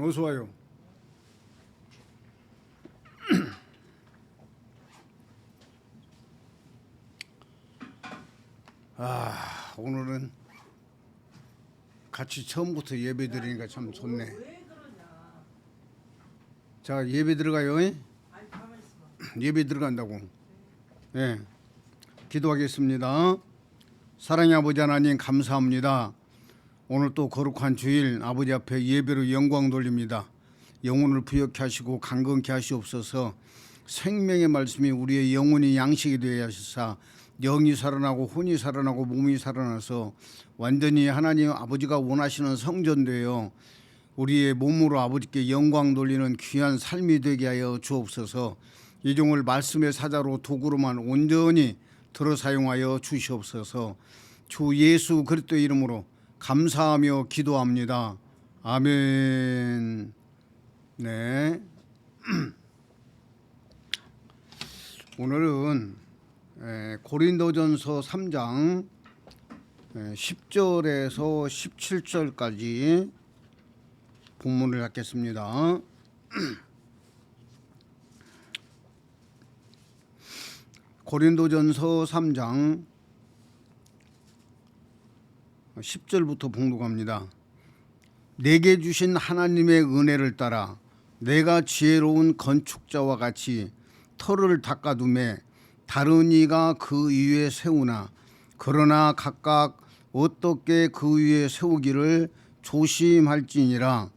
어서 와요. 오늘은 같이 처음부터 예배 드리니까 참 좋네. 자, 예배 들어가요. 예배 들어간다고. 예. 기도하겠습니다. 사랑의 아버지 하나님 감사합니다. 오늘 또 거룩한 주일 아버지 앞에 예배로 영광 돌립니다. 영혼을 부욕케 하시고 강건케 하시옵소서. 생명의 말씀이 우리의 영혼이 양식이 되어야 하시사 영이 살아나고 혼이 살아나고 몸이 살아나서 완전히 하나님 아버지가 원하시는 성전되어 우리의 몸으로 아버지께 영광 돌리는 귀한 삶이 되게 하여 주옵소서. 이 종을 말씀의 사자로 도구로만 온전히 들어 사용하여 주시옵소서. 주 예수 그리스도의 이름으로 감사하며 기도합니다. 아멘. 네. 오늘은 고린도전서 3장 10절에서 17절까지 본문을 갖겠습니다. 고린도전서 3장 10절부터 봉독합니다. 내게 주신 하나님의 은혜를 따라 내가 지혜로운 건축자와 같이 터를 닦아두매 다른 이가 그 위에 세우나 그러나 각각 어떻게 그 위에 세우기를 조심할지니라.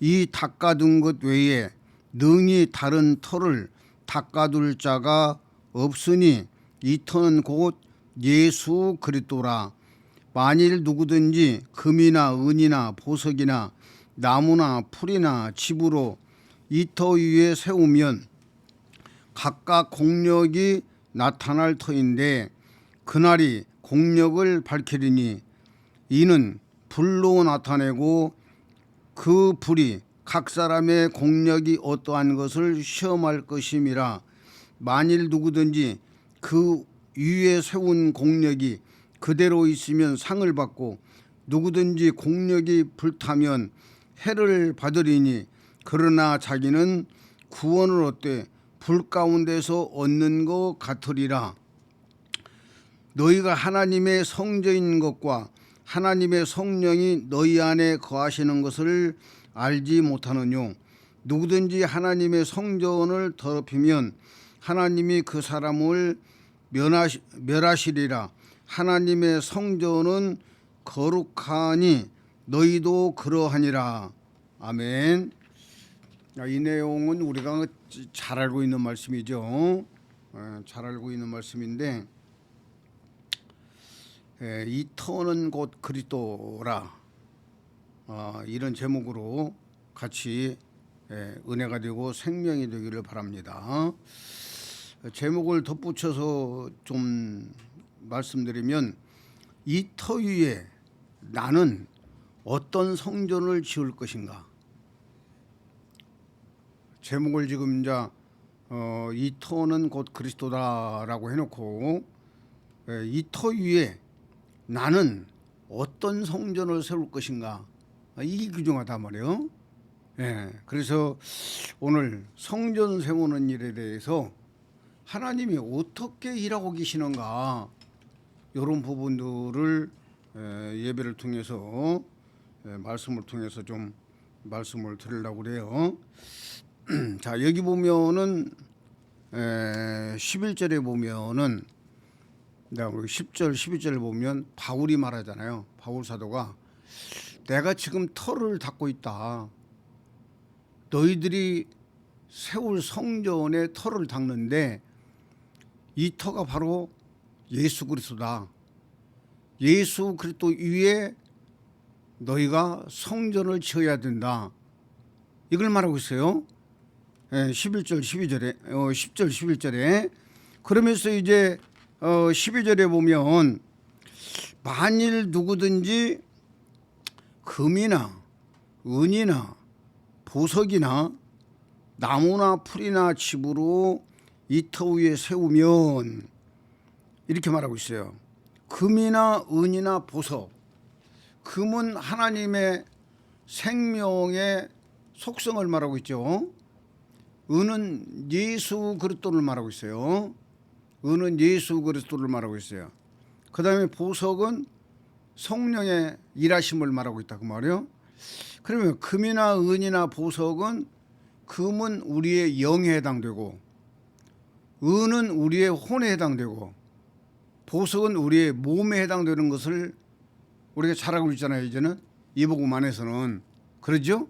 이 닦아둔 것 외에 능히 다른 터를 닦아둘 자가 없으니 이 터는 곧 예수 그리스도라. 만일 누구든지 금이나 은이나 보석이나 나무나 풀이나 집으로 이 터 위에 세우면 각각 공력이 나타날 터인데 그날이 공력을 밝히리니 이는 불로 나타내고 그 불이 각 사람의 공력이 어떠한 것을 시험할 것임이라. 만일 누구든지 그 위에 세운 공력이 그대로 있으면 상을 받고 누구든지 공력이 불타면 해를 받으리니 그러나 자기는 구원을 얻되 불 가운데서 얻는 것 같으리라. 너희가 하나님의 성전인 것과 하나님의 성령이 너희 안에 거하시는 것을 알지 못하느뇨. 누구든지 하나님의 성전을 더럽히면 하나님이 그 사람을 멸하시리라. 하나님의 성전은 거룩하니 너희도 그러하니라. 아멘. 이 내용은 우리가 잘 알고 있는 말씀이죠. 잘 알고 있는 말씀인데 이 터는 곧 그리스도라. 이런 제목으로 같이 은혜가 되고 생명이 되기를 바랍니다. 제목을 덧붙여서 좀 말씀드리면 이 터 위에 나는 어떤 성전을 지을 것인가. 제목을 지금 이제 이 터는 곧 그리스도다라고 해놓고 이 터 위에 나는 어떤 성전을 세울 것인가, 이게 규정하단 말이에요. 그래서 오늘 성전 세우는 일에 대해서 하나님이 어떻게 일하고 계시는가, 이런 부분들을 예배를 통해서 말씀을 통해서 좀 말씀을 드리려고 그래요. 자, 여기 보면은 11절에 보면은 10절 11절을 보면 바울이 말하잖아요. 바울 사도가 내가 지금 터를 닦고 있다. 너희들이 세울 성전에 터를 닦는데 이 터가 바로 예수 그리스도다. 예수 그리스도 위에 너희가 성전을 지어야 된다. 이걸 말하고 있어요. 11절 12절에 10절 11절에. 그러면서 이제 12절에 보면 만일 누구든지 금이나 은이나 보석이나 나무나 풀이나 집으로 이 터 위에 세우면, 이렇게 말하고 있어요. 금이나 은이나 보석. 금은 하나님의 생명의 속성을 말하고 있죠. 은은 예수 그리스도를 말하고 있어요. 은은 예수 그리스도를 말하고 있어요. 그 다음에 보석은 성령의 일하심을 말하고 있다 그 말이에요. 그러면 금이나 은이나 보석은 금은 우리의 영에 해당되고 은은 우리의 혼에 해당되고 보석은 우리의 몸에 해당되는 것을 우리가 잘 알고 있잖아요. 이제는 이 복음 안에서는 그러죠.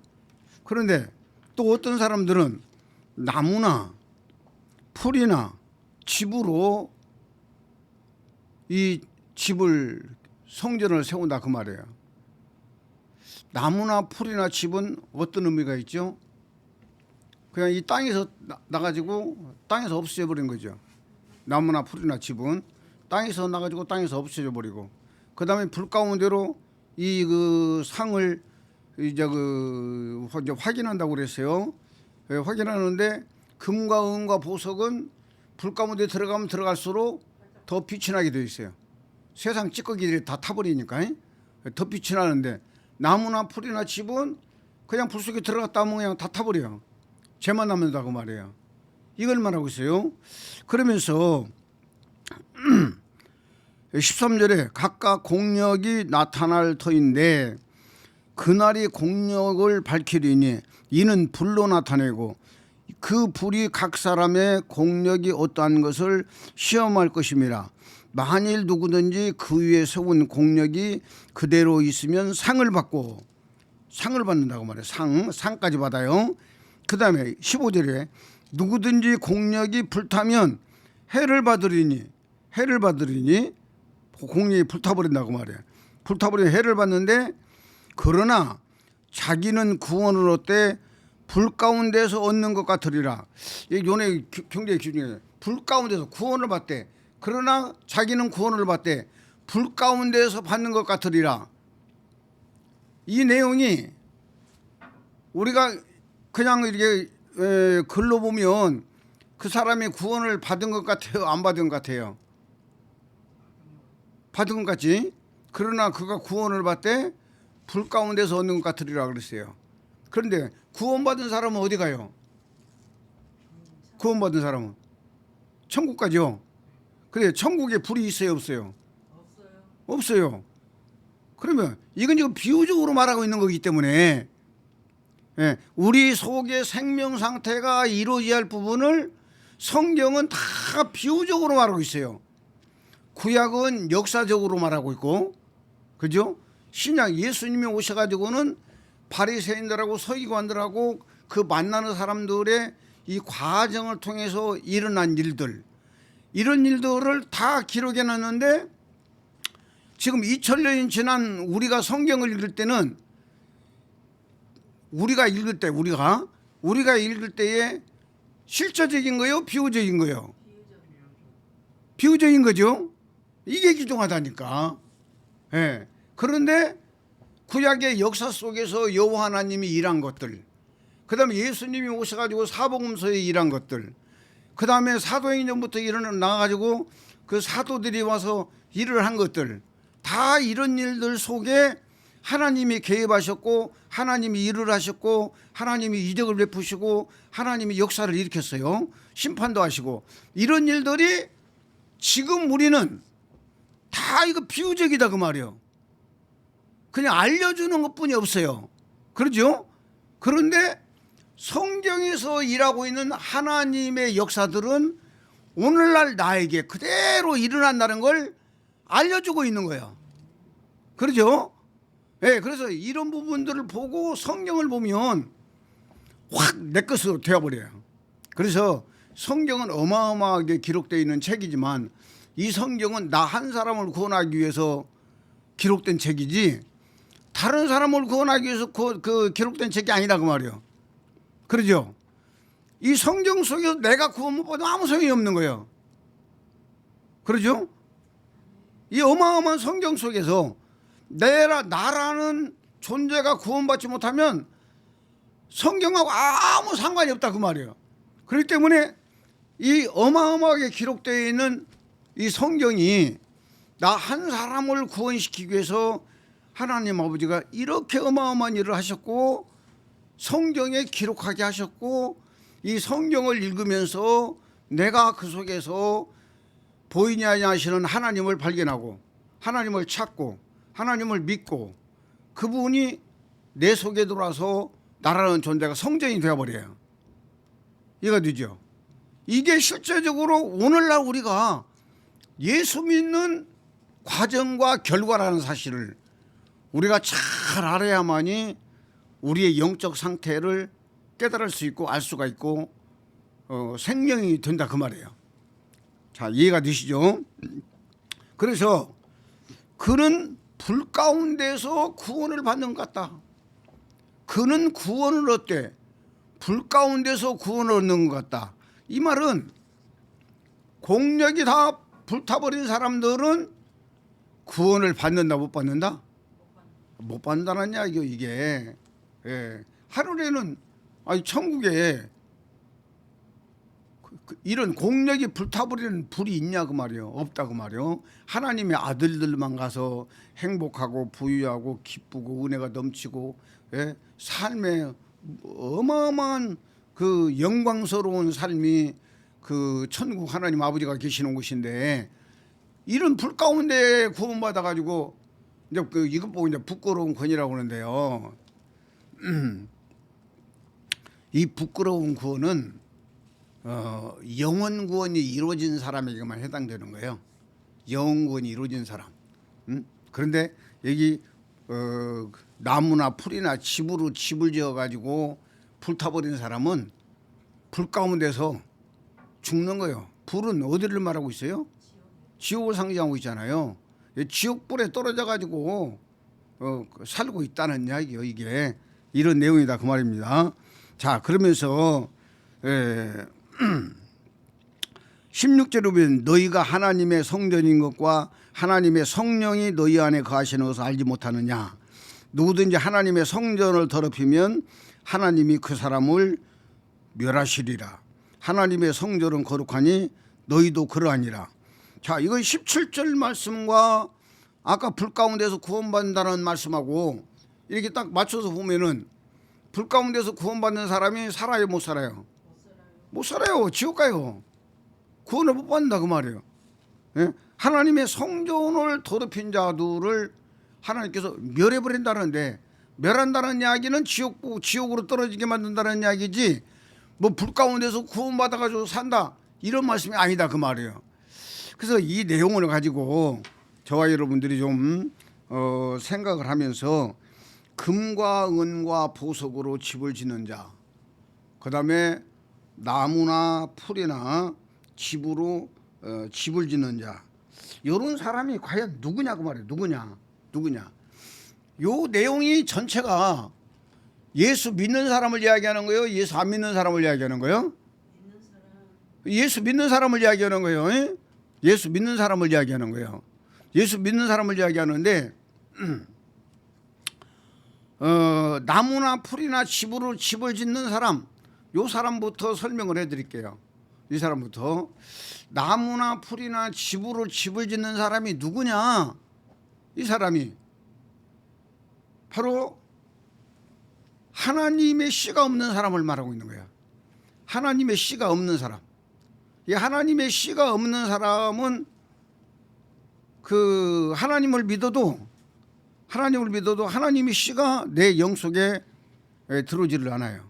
그런데 또 어떤 사람들은 나무나 풀이나 집으로 이 집을 성전을 세운다 그 말이에요. 나무나 풀이나 집은 어떤 의미가 있죠? 그냥 이 땅에서 나가지고 땅에서 없어져 버린 거죠. 나무나 풀이나 집은 땅에서 나가지고 땅에서 없어져 버리고 그 다음에 불 가운데로 이 그 상을 이제 확인한다고 그랬어요. 예, 확인하는데 금과 은과 보석은 불 가운데 들어가면 들어갈수록 더 빛이 나게 되어 있어요. 세상 찌꺼기들이 다 타버리니까 더 빛이 나는데 나무나 풀이나 집은 그냥 불 속에 들어갔다 하면 그냥 다 타버려요. 죄만 남는다고 말이에요. 이걸 말하고 있어요. 그러면서 13절에 각각 공력이 나타날 터인데 그날이 공력을 밝히리니 이는 불로 나타내고 그 불이 각 사람의 공력이 어떠한 것을 시험할 것임이라. 만일 누구든지 그 위에 세운 공력이 그대로 있으면 상을 받는다고 말해요. 상까지 받아요. 그 다음에 15절에 누구든지 공력이 불타면 해를 받으리니 공력이 불타버린다고 말해요. 불타버리면 해를 받는데 그러나 자기는 구원을 얻되 불 가운데서 얻는 것 같으리라. 요네 경제 기준에 불 가운데서 구원을 받되 그러나 자기는 구원을 받되 불 가운데서 받는 것 같으리라. 이 내용이 우리가 그냥 이렇게 글로 보면 그 사람이 구원을 받은 것 같아요, 안 받은 것 같아요? 받은 것 같지. 그러나 그가 구원을 받되 불 가운데서 얻는 것 같으리라 그랬어요. 그런데 구원받은 사람은 어디 가요? 구원받은 사람은 천국 가죠. 그래, 천국에 불이 있어요, 없어요? 없어요. 그러면 이건 지금 비유적으로 말하고 있는 거기 때문에 우리 속의 생명 상태가 이루어져야 할 부분을 성경은 다 비유적으로 말하고 있어요. 구약은 역사적으로 말하고 있고, 그죠? 신약 예수님이 오셔가지고는 바리새인들하고 서기관들하고 그 만나는 사람들의 이 과정을 통해서 일어난 일들, 이런 일들을 다 기록해 놨는데 지금 2000년이 지난 우리가 성경을 읽을 때는 우리가 읽을 때에 실제적인 거요, 비유적인 거요? 비유적인 거죠. 이게 귀중하다니까. 예. 그런데 구약의 역사 속에서 여호와 하나님이 일한 것들, 그 다음에 예수님이 오셔가지고 사복음서에 일한 것들, 그 다음에 사도행전부터 나가가지고 그 사도들이 와서 일을 한 것들, 다 이런 일들 속에 하나님이 개입하셨고 하나님이 일을 하셨고 하나님이 이적을 베푸시고 하나님이 역사를 일으켰어요. 심판도 하시고 이런 일들이 지금 우리는 다 이거 비유적이다 그 말이에요. 그냥 알려주는 것뿐이 없어요. 그렇죠? 그런데 성경에서 일하고 있는 하나님의 역사들은 오늘날 나에게 그대로 일어난다는 걸 알려주고 있는 거예요. 그렇죠? 네, 그래서 이런 부분들을 보고 성경을 보면 확 내 것으로 되어버려요. 그래서 성경은 어마어마하게 기록되어 있는 책이지만 이 성경은 나 한 사람을 구원하기 위해서 기록된 책이지 다른 사람을 구원하기 위해서 그 기록된 책이 아니다 그 말이에요. 그러죠? 이 성경 속에서 내가 구원 못 받으면 아무 소용이 없는 거예요. 그러죠? 이 어마어마한 성경 속에서 나라는 존재가 구원받지 못하면 성경하고 아무 상관이 없다 그 말이에요. 그렇기 때문에 이 어마어마하게 기록되어 있는 이 성경이 나 한 사람을 구원시키기 위해서 하나님 아버지가 이렇게 어마어마한 일을 하셨고 성경에 기록하게 하셨고 이 성경을 읽으면서 내가 그 속에서 보이지 아니하시는 하나님을 발견하고 하나님을 찾고 하나님을 믿고 그분이 내 속에 들어와서 나라는 존재가 성전이 되어버려요. 이해가 되죠? 이게 실제적으로 오늘날 우리가 예수 믿는 과정과 결과라는 사실을 우리가 잘 알아야만이 우리의 영적 상태를 깨달을 수 있고 알 수가 있고 생명이 된다 그 말이에요. 자, 이해가 되시죠? 그래서 그는 불 가운데서 구원을 받는 것 같다. 그는 구원을 얻되 불 가운데서 구원을 얻는 것 같다. 이 말은 공력이 다 불타버린 사람들은 구원을 받는다 못 받는다? 못 받는다는 이야기요 이게. 예. 하늘에는 아니 천국에 이런 공력이 불타버리는 불이 있냐 그 말이요. 없다 그 말이요. 하나님의 아들들만 가서 행복하고 부유하고 기쁘고 은혜가 넘치고 예? 삶에 어마어마한 그 영광스러운 삶이 그 천국 하나님 아버지가 계시는 곳인데 이런 불 가운데 구원받아 가지고 이제 그 이것 보고 이제 부끄러운 권이라고 하는데요. 이 부끄러운 구원은 영원 구원이 이루어진 사람에게만 해당되는 거예요. 영원 구원이 이루어진 사람. 그런데 여기 나무나 풀이나 집으로 집을 지어 가지고 불타버린 사람은 불 가운데서 죽는 거예요. 불은 어디를 말하고 있어요? 지옥을 상징하고 있잖아요. 지옥불에 떨어져 가지고 살고 있다는 이야기요. 이게 이런 내용이다 그 말입니다. 자, 그러면서 16절에 보면 너희가 하나님의 성전인 것과 하나님의 성령이 너희 안에 거하시는 것을 알지 못하느냐. 누구든지 하나님의 성전을 더럽히면 하나님이 그 사람을 멸하시리라. 하나님의 성전은 거룩하니 너희도 그러하니라. 자, 이거 17절 말씀과 아까 불 가운데서 구원받는다는 말씀하고 이렇게 딱 맞춰서 보면은 불 가운데서 구원받는 사람이 살아요 못 살아요? 못 살아요. 지옥 가요. 구원을 못 받는다 그 말이에요. 예? 하나님의 성전을 더럽힌 자들을 하나님께서 멸해버린다는데 멸한다는 이야기는 지옥으로 떨어지게 만든다는 이야기지 뭐 불 가운데서 구원받아가지고 산다 이런 말씀이 아니다 그 말이에요. 그래서 이 내용을 가지고 저와 여러분들이 좀 생각을 하면서 금과 은과 보석으로 집을 짓는 자, 그 다음에 나무나 풀이나 집으로 집을 짓는 자, 이런 사람이 과연 누구냐 그 말이에요. 누구냐. 요 내용이 전체가 예수 믿는 사람을 이야기하는 거예요? 예수 안 믿는 사람을 이야기하는 거예요? 예수 믿는 사람을 이야기하는 거예요. 예? 예수 믿는 사람을 이야기하는 거예요. 예수 믿는 사람을 이야기하는데 나무나 풀이나 집으로 집을 짓는 사람, 요 사람부터 설명을 해드릴게요. 이 사람부터 나무나 풀이나 집으로 집을 짓는 사람이 누구냐? 이 사람이 바로 하나님의 씨가 없는 사람을 말하고 있는 거야. 하나님의 씨가 없는 사람. 이 하나님의 씨가 없는 사람은 그 하나님을 믿어도 하나님의 씨가 내 영 속에 들어오지를 않아요.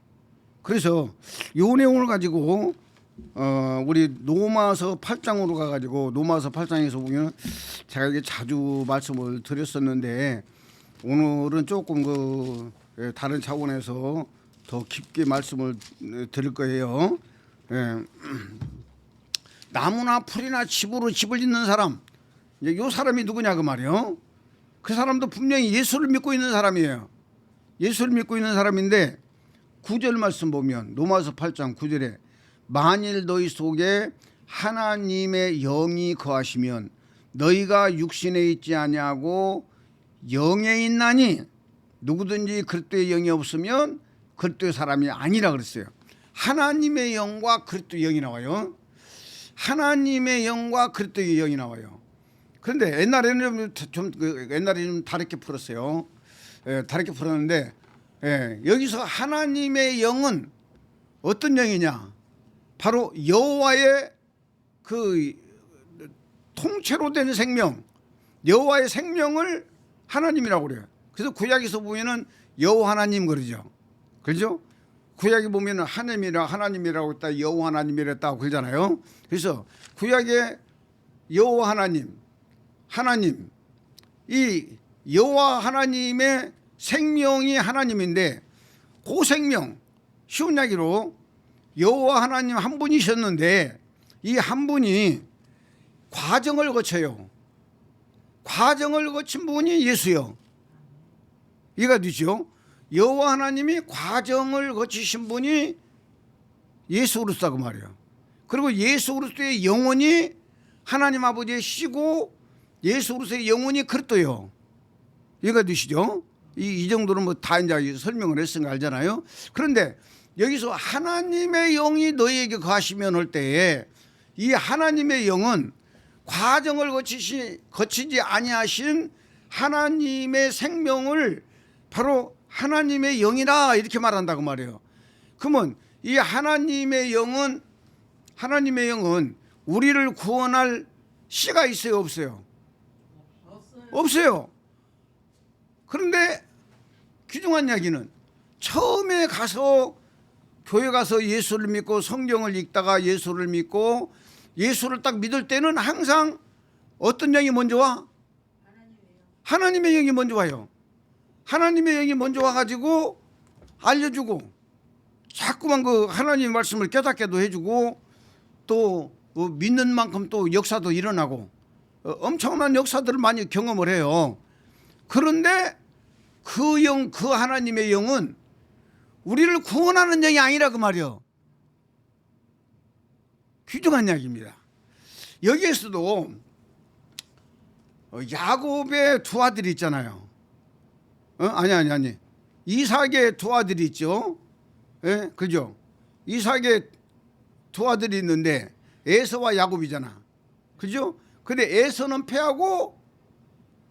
그래서 요 내용을 가지고 우리 로마서 8장으로 가가지고 로마서 8장에서 보면 제가 이게 자주 말씀을 드렸었는데 오늘은 조금 다른 차원에서 더 깊게 말씀을 드릴 거예요. 나무나 풀이나 집으로 집을 짓는 사람, 요 사람이 누구냐 그 말이에요. 그 사람도 분명히 예수를 믿고 있는 사람이에요. 예수를 믿고 있는 사람인데 9절 말씀 보면 로마서 8장 9절에 만일 너희 속에 하나님의 영이 거하시면 너희가 육신에 있지 아니하고 영에 있나니 누구든지 그리스도의 영이 없으면 그리스도의 사람이 아니라 그랬어요. 하나님의 영과 그리스도의 영이 나와요. 하나님의 영과 그리스도의 영이 나와요. 그런데 옛날에는 좀 다르게 풀었어요. 다르게 풀었는데 예, 여기서 하나님의 영은 어떤 영이냐? 바로 여호와의 그 통째로 된 생명, 여호와의 생명을 하나님이라고 그래요. 그래서 구약에서 보면은 여호와 하나님 그러죠. 그렇죠? 구약에 보면은 하나님이라고 했다, 여호와 하나님이랬다고 그러잖아요. 그래서 구약의 여호와 하나님, 이 여호와 하나님의 생명이 하나님인데, 그 생명, 쉬운 이야기로 여호와 하나님 한 분이셨는데 이 한 분이 과정을 거쳐요. 과정을 거친 분이 예수요. 이해가 되죠? 여호와 하나님이 과정을 거치신 분이 예수 그리스도라고 말이에요. 그리고 예수 그리스도의 영혼이 하나님 아버지의 씨고 예수 그리스도의 영혼이 그리스도요. 이해가 되시죠? 이 정도는 뭐 다 이제 설명을 했으니까 알잖아요. 그런데 여기서 하나님의 영이 너희에게 거하시면 할 때에 이 하나님의 영은 과정을 거치지 아니하신 하나님의 생명을 바로 하나님의 영이라 이렇게 말한다고 말해요. 그러면 이 하나님의 영은 우리를 구원할 씨가 있어요, 없어요? 없어요. 그런데 귀중한 이야기는 처음에 가서 교회 가서 예수를 믿고 성경을 읽다가 예수를 믿고 예수를 딱 믿을 때는 항상 어떤 영이 먼저 와? 하나님의 영이 먼저 와요. 하나님의 영이 먼저 와가지고 알려주고 자꾸만 그 하나님의 말씀을 깨닫게도 해주고 또 믿는 만큼 또 역사도 일어나고 엄청난 역사들을 많이 경험을 해요. 그런데 그 하나님의 영은 우리를 구원하는 영이 아니라 그 말이요. 귀중한 이야기입니다. 여기에서도 야곱의 두 아들이 있잖아요. 아니. 이삭의 두 아들이 있죠. 예, 그죠? 이삭의 두 아들이 있는데 에서와 야곱이잖아. 그죠? 근데 에서는 패하고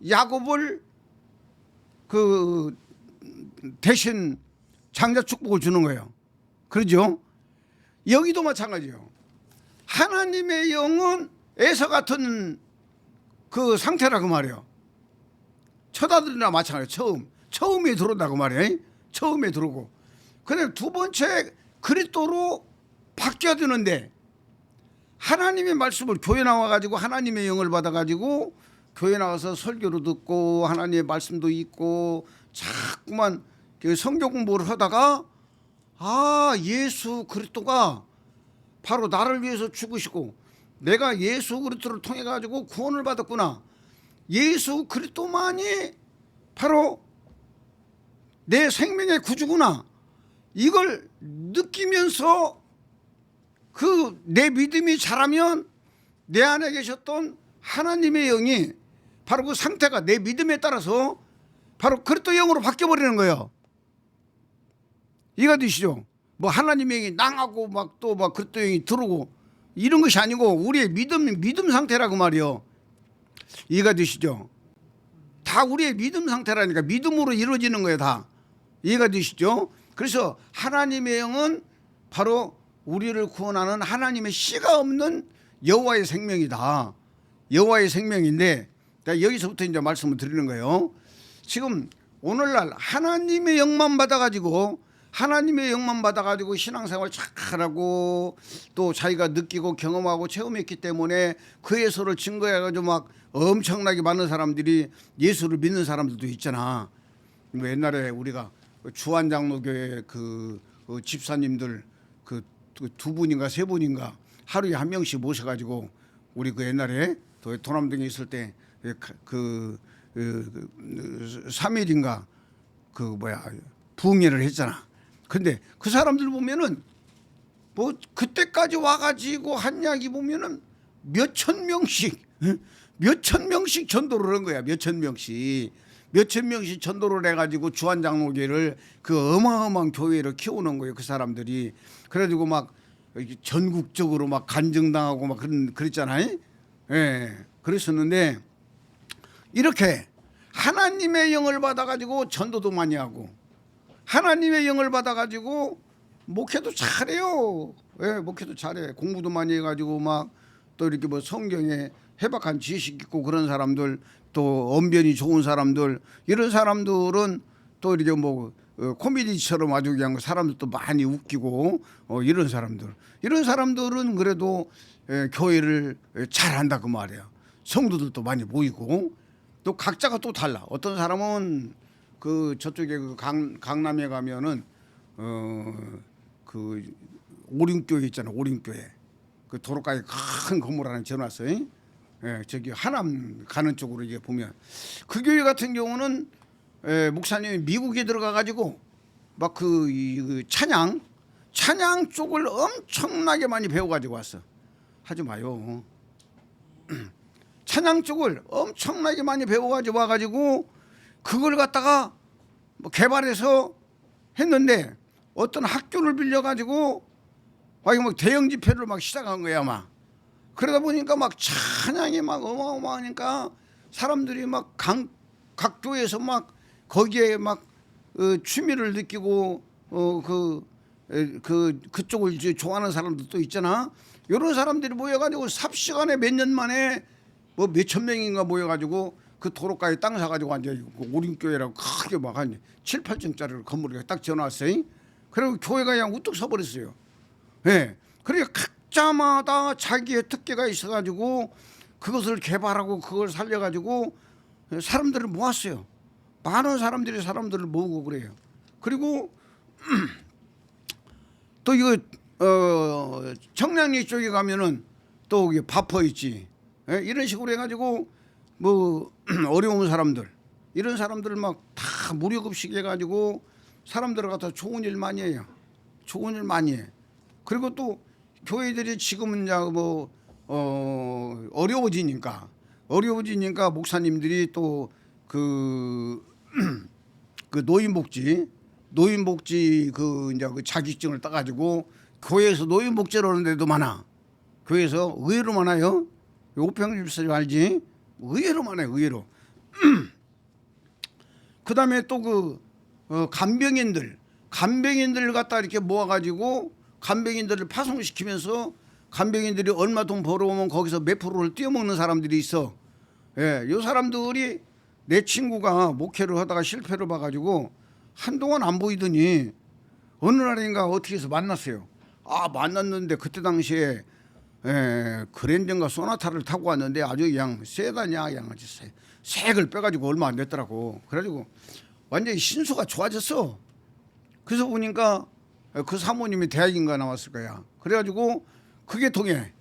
야곱을 그 대신 장자 축복을 주는 거예요. 그러죠? 여기도 마찬가지예요. 하나님의 영은 에서 같은 그 상태라고 말이에요. 첫 아들이나 마찬가지예요. 처음에 들어온다고 말이에요. 처음에 들어오고. 근데 두 번째 그리스도로 바뀌어야 되는데 하나님의 말씀을 교회 나와가지고 하나님의 영을 받아가지고 교회 나와서 설교도 듣고 하나님의 말씀도 읽고 자꾸만 성경 공부를 하다가 예수 그리스도가 바로 나를 위해서 죽으시고 내가 예수 그리스도를 통해 가지고 구원을 받았구나. 예수 그리스도만이 바로 내 생명의 구주구나. 이걸 느끼면서 그 내 믿음이 자라면 내 안에 계셨던 하나님의 영이 바로 그 상태가 내 믿음에 따라서 바로 그리스도 영으로 바뀌어버리는 거예요. 이해가 되시죠? 뭐 하나님의 영이 낭하고 막 또 막 그리스도 영이 들어오고 이런 것이 아니고 우리의 믿음 상태라고 말이요. 이해가 되시죠? 다 우리의 믿음 상태라니까 믿음으로 이루어지는 거예요, 다. 이해가 되시죠? 그래서 하나님의 영은 바로 우리를 구원하는 하나님의 씨가 없는 여호와의 생명이다. 여호와의 생명인데 여기서부터 이제 말씀을 드리는 거예요. 지금 오늘날 하나님의 영만 받아가지고 신앙생활 잘하고 또 자기가 느끼고 경험하고 체험했기 때문에 그 예수를 증거해가지고 막 엄청나게 많은 사람들이 예수를 믿는 사람들도 있잖아. 뭐 옛날에 우리가 주한장로교회 그 집사님들 그 두 분인가 세 분인가 하루에 한 명씩 모셔가지고 우리 그 옛날에 도남동에 있을 때 그 3일인가 부흥회를 했잖아. 근데 그 사람들 보면은 뭐 그때까지 와가지고 한 이야기 보면은 몇천 명씩 전도를 한 거야. 몇천 명씩 전도를 해가지고 주한장로교회를 그 어마어마한 교회를 키우는 거예요. 그 사람들이. 그래가지고 막 전국적으로 막 간증당하고 막 그랬잖아요. 예, 그랬었는데 이렇게 하나님의 영을 받아가지고 전도도 많이 하고 하나님의 영을 받아가지고 목회도 잘해요. 예, 목회도 잘해. 공부도 많이 해가지고 막 또 이렇게 뭐 성경에 해박한 지식 있고 그런 사람들, 또 언변이 좋은 사람들, 이런 사람들은 또 이렇게 뭐 코미디처럼 아주 그냥 사람들도 많이 웃기고 이런 사람들은 그래도 교회를 잘한다 그 말이야. 성도들도 많이 모이고 또 각자가 또 달라. 어떤 사람은 그 저쪽에 그 강남에 가면은 그 오림교회 있잖아. 오림교회 그 도로가에 큰 건물 하나 지어놨어요. 예, 저기 하남 가는 쪽으로 이게 보면 그 교회 같은 경우는 목사님이 미국에 들어가 가지고 막 그 찬양 쪽을 엄청나게 많이 배워 가지고 왔어. 하지 마요. 찬양 쪽을 엄청나게 많이 배워 가지고 와 가지고 그걸 갖다가 뭐 개발해서 했는데 어떤 학교를 빌려 가지고 막 대형 집회를 막 시작한 거야 막. 그러다 보니까 막 찬양이 막 어마어마하니까 사람들이 막 각 교회에서 막 거기에 막 취미를 느끼고 그쪽을 이제 좋아하는 사람들도 있잖아. 이런 사람들이 모여가지고 삽시간에 몇 년 만에 뭐 몇천 명인가 모여가지고 그 도로가에 땅 사가지고 완전히 오림교회라고 크게 막 한 7, 8층짜리 건물을 딱 지어놨어요. 그리고 교회가 그냥 우뚝 서버렸어요. 예. 그러니까 각자마다 자기의 특기가 있어가지고 그것을 개발하고 그걸 살려가지고 사람들을 모았어요. 많은 사람들이 사람들을 모으고 그래요. 그리고 또 이거 청량리 쪽에 가면은 또 바퍼 있지. 예? 이런 식으로 해가지고 뭐 어려운 사람들 이런 사람들을 막 다 무료급식 해가지고 사람들을 갖다 좋은 일 많이 해요. 좋은 일 많이 해. 그리고 또 교회들이 지금은 이제 뭐 어려워지니까 목사님들이 또 그 노인복지 그 이제 그 자격증을 따가지고 교회에서 노인복지를 하는 데도 많아. 교회에서 의외로 많아요. 오평 집사님 알지? 의외로 많아요. 의외로. 그다음에 또 그 간병인들 갖다 이렇게 모아가지고 간병인들을 파송시키면서 간병인들이 얼마 돈 벌어오면 거기서 몇 프로를 떼어먹는 사람들이 있어. 예, 요 사람들이 내 친구가 목회를 하다가 실패를 봐가지고 한동안 안 보이더니 어느 날인가 어떻게 해서 만났어요. 아, 만났는데 그때 당시에 그랜저인가 소나타를 타고 왔는데 아주 그냥 세다냐 그냥 아주 색을 빼가지고 얼마 안 됐더라고. 그래가지고 완전히 신수가 좋아졌어. 그래서 보니까 그 사모님이 대학인가 나왔을 거야. 그래가지고 그게 통해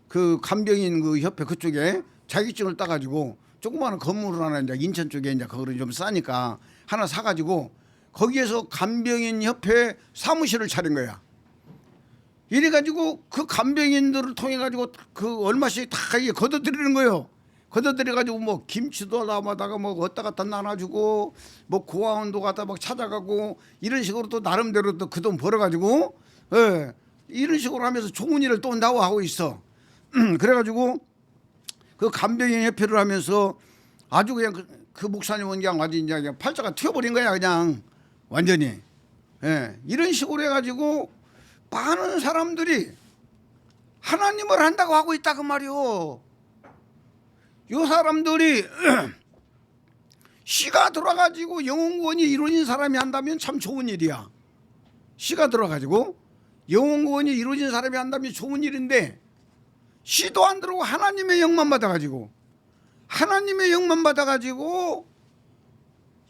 그 간병인 그 협회 그쪽에 자격증을 따가지고 조그마한 건물을 하나 이제 인천 쪽에 이제 그거를 좀 싸니까 하나 사가지고 거기에서 간병인 협회 사무실을 차린 거야. 이래가지고 그 간병인들을 통해 가지고 그 얼마씩 다 이게 걷어들이는 거예요. 걷어들여가지고 뭐 김치도 남아다가 뭐 어디다 갖다 나눠주고 뭐 고아원도 갖다 막 찾아가고 이런 식으로 또 나름대로 또 그 돈 벌어가지고 이런 식으로 하면서 좋은 일을 또 나와 하고 있어. 그래가지고 그 간병인 협회를 하면서 아주 그냥 그 목사님은 그냥 아주 그냥 팔자가 튀어버린 거야 그냥 완전히. 이런 식으로 해가지고 많은 사람들이 하나님을 한다고 하고 있다 그 말이요. 요 사람들이 씨가 들어가지고 영혼구원이 이루어진 사람이 한다면 참 좋은 일이야. 씨가 들어가지고 영혼구원이 이루어진 사람이 한다면 좋은 일인데 씨도 안 들어오고 하나님의 영만 받아가지고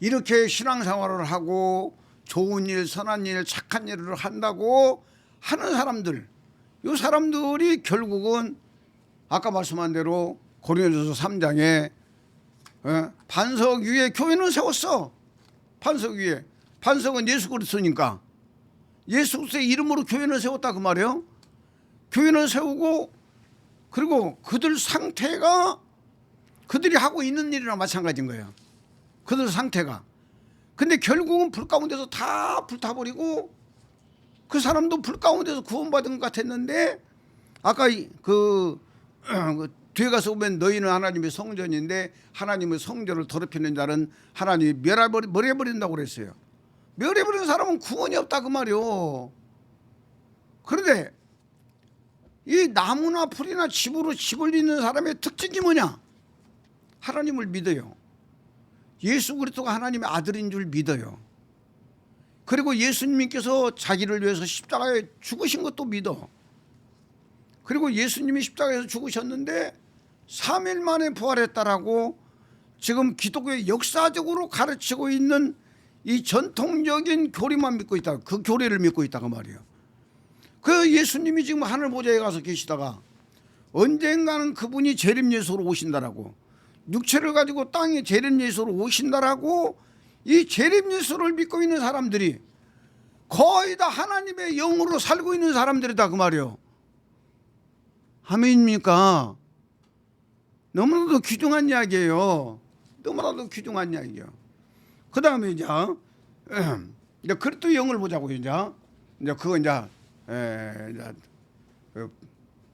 이렇게 신앙생활을 하고 좋은 일, 선한 일, 착한 일을 한다고 하는 사람들, 요 사람들이 결국은 아까 말씀한 대로 고린도서 3장에 반석 위에 교회는 세웠어. 반석 위에. 반석은 예수 그리스도니까 예수 그리스도의 이름으로 교회는 세웠다 그 말이에요. 교회는 세우고 그리고 그들 상태가 그들이 하고 있는 일이랑 마찬가지인 거예요. 그들 상태가. 근데 결국은 불 가운데서 다 불타버리고 그 사람도 불 가운데서 구원받은 것 같았는데 아까 그 뒤에 가서 보면 너희는 하나님의 성전인데 하나님의 성전을 더럽히는 자는 하나님이 멸해버린다고 그랬어요. 멸해버린 사람은 구원이 없다 그 말이요. 그런데 이 나무나 풀이나 집으로 집을 잇는 사람의 특징이 뭐냐? 하나님을 믿어요. 예수 그리스도가 하나님의 아들인 줄 믿어요. 그리고 예수님께서 자기를 위해서 십자가에 죽으신 것도 믿어. 그리고 예수님이 십자가에서 죽으셨는데 3일 만에 부활했다라고 지금 기독교의 역사적으로 가르치고 있는 이 전통적인 교리만 믿고 있다. 그 교리를 믿고 있다 그 말이에요. 그 예수님이 지금 하늘 보좌에 가서 계시다가 언젠가는 그분이 재림 예수로 오신다라고, 육체를 가지고 땅에 재림 예수로 오신다라고, 이 재림 예수를 믿고 있는 사람들이 거의 다 하나님의 영으로 살고 있는 사람들이다 그 말이에요. 아멘입니까? 너무나도 귀중한 이야기예요. 너무나도 귀중한 이야기예요. 그 다음에 이제 그리스도 영을 보자고. 이제 그거 이제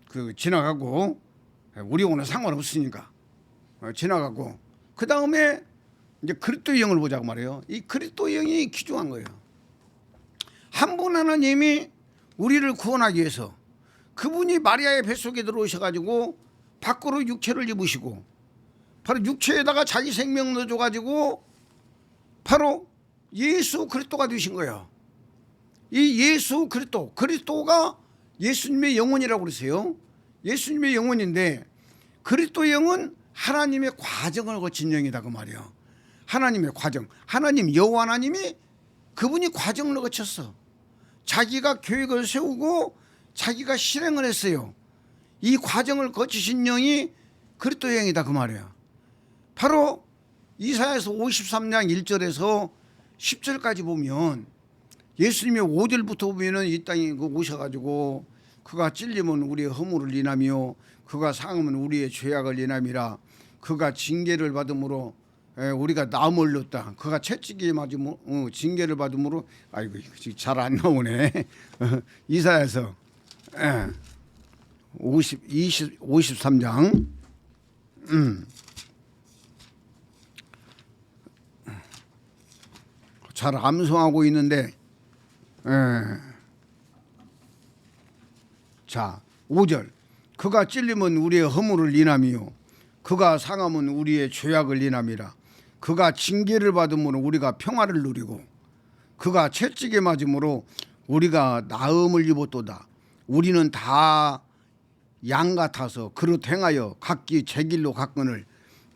그 지나가고, 우리 오늘 상관없으니까 지나가고, 그 다음에 이제 그리스도 영을 보자고 말이에요. 이 그리스도 영이 귀중한 거예요. 한 분 하나님이 우리를 구원하기 위해서 그분이 마리아의 뱃속에 들어오셔가지고 밖으로 육체를 입으시고, 바로 육체에다가 자기 생명 넣어줘가지고 바로 예수 그리스도가 되신 거예요. 이 예수 그리스도가 예수님의 영혼이라고 그러세요. 예수님의 영혼인데, 그리스도 영은 하나님의 과정을 거친 영이다 그 말이에요. 하나님의 과정, 하나님 여호와 하나님이 그분이 과정을 거쳤어. 자기가 계획을 세우고 자기가 실행을 했어요. 이 과정을 거치신 영이 그리스도 영이다 그 말이에요. 바로 이사야서 53장 1절에서 10절까지 보면 예수님이 5절부터 보면은 이 땅에 오셔가지고 그가 찔리면 우리의 허물을 인하며 그가 상하면 우리의 죄악을 인함이라. 그가 징계를 받음으로 우리가 나음을 얻었다. 그가 채찍에 맞으므로 징계를 받음으로, 아이고 잘 안 나오네. 이사야서 53장 잘 암송하고 있는데, 자 5절, 그가 찔리면 우리의 허물을 인하며 그가 상하면 우리의 죄악을 인함이라. 그가 징계를 받음으로 우리가 평화를 누리고 그가 채찍에 맞음으로 우리가 나음을 입었도다. 우리는 다 양 같아서 그릇 행하여 각기 제 길로 갔거늘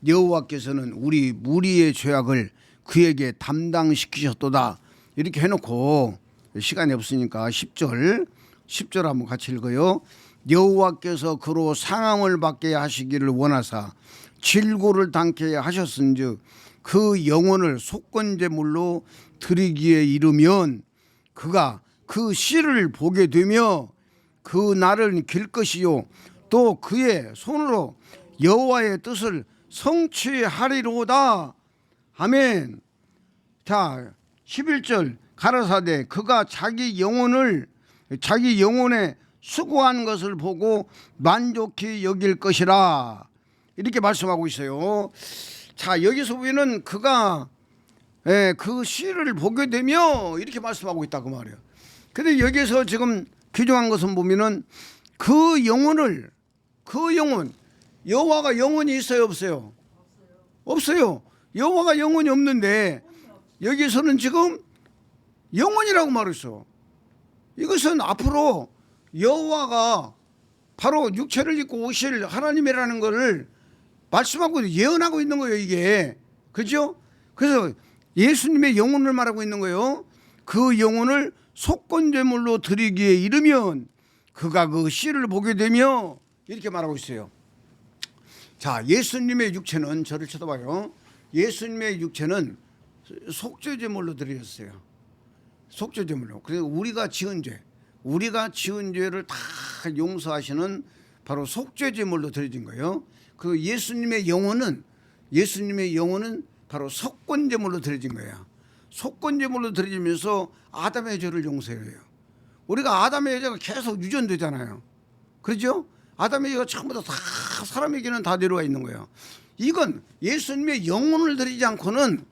여호와께서는 우리 무리의 죄악을 그에게 담당시키셨도다. 이렇게 해놓고 시간이 없으니까 10절 한번 같이 읽어요. 여호와께서 그로 상함을 받게 하시기를 원하사 질고를 당케 하셨은즉 그 영혼을 속건제물로 드리기에 이르면 그가 그 씨를 보게 되며 그 날을 길 것이요 또 그의 손으로 여호와의 뜻을 성취하리로다. 아멘. 자 11절 가라사대 그가 자기 영혼에 수고한 것을 보고 만족히 여길 것이라. 이렇게 말씀하고 있어요. 자 여기서 보면은 그가 그 시를 보게 되며 이렇게 말씀하고 있다 그 말이에요. 근데 여기서 지금 귀중한 것은 보면은 그 영혼, 여호와가 영혼이 있어요 없어요? 없어요. 여호와가 영혼이 없는데 여기서는 지금 영혼이라고 말했어. 이것은 앞으로 여호와가 바로 육체를 입고 오실 하나님이라는 것을 말씀하고 예언하고 있는 거예요 이게. 그죠? 그래서 예수님의 영혼을 말하고 있는 거예요. 그 영혼을 속건제물로 드리기에 이르면 그가 그 씨를 보게 되며 이렇게 말하고 있어요. 자 예수님의 육체는, 저를 쳐다봐요. 예수님의 육체는 속죄제물로 드렸어요. 속죄제물로. 그래서 우리가 지은 죄를 다 용서하시는 바로 속죄제물로 드려진 거예요. 그 예수님의 영혼은 바로 속건제물로 드려진 거예요. 속건제물로 드려지면서 아담의 죄를 용서해요. 우리가 아담의 죄가 계속 유전되잖아요. 그렇죠? 아담의 죄가 처음부터 다 사람에게는 다 내려와 있는 거예요. 이건 예수님의 영혼을 드리지 않고는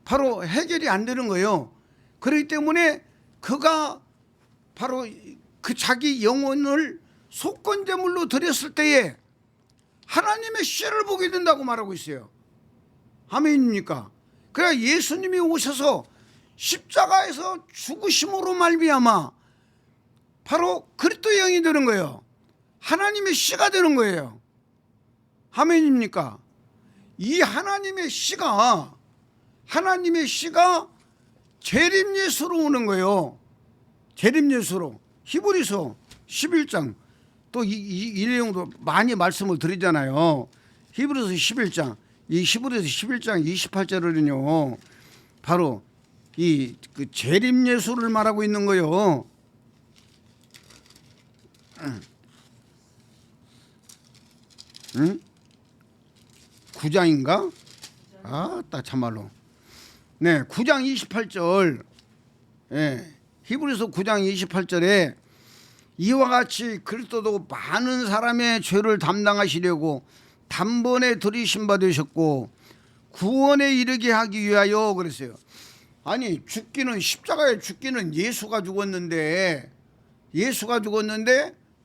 바로 해결이 안 되는 거예요. 그렇기 때문에 그가 바로 그 자기 영혼을 속건제물로 드렸을 때에 하나님의 씨를 보게 된다고 말하고 있어요. 아멘입니까? 그래야 예수님이 오셔서 십자가에서 죽으심으로 말미암아 바로 그리스도의 영이 되는 거예요. 하나님의 씨가 되는 거예요. 아멘입니까? 이 하나님의 씨가 재림예수로 오는 거예요. 재림예수로. 히브리서 11장 또 이 내용도 많이 말씀을 드리잖아요. 히브리서 11장 이 히브리서 11장 28절은요 바로 이 그 재림예수를 말하고 있는 거예요. 응? 9장인가? 딱 참말로. 네, 9장 28절. 예. 히브리서 9장 28절에 이와 같이 그리스도도 많은 사람의 죄를 담당하시려고 단번에 들이신 바 되셨고 구원에 이르게 하기 위하여 그랬어요. 아니 죽기는 십자가에 죽기는 예수가 죽었는데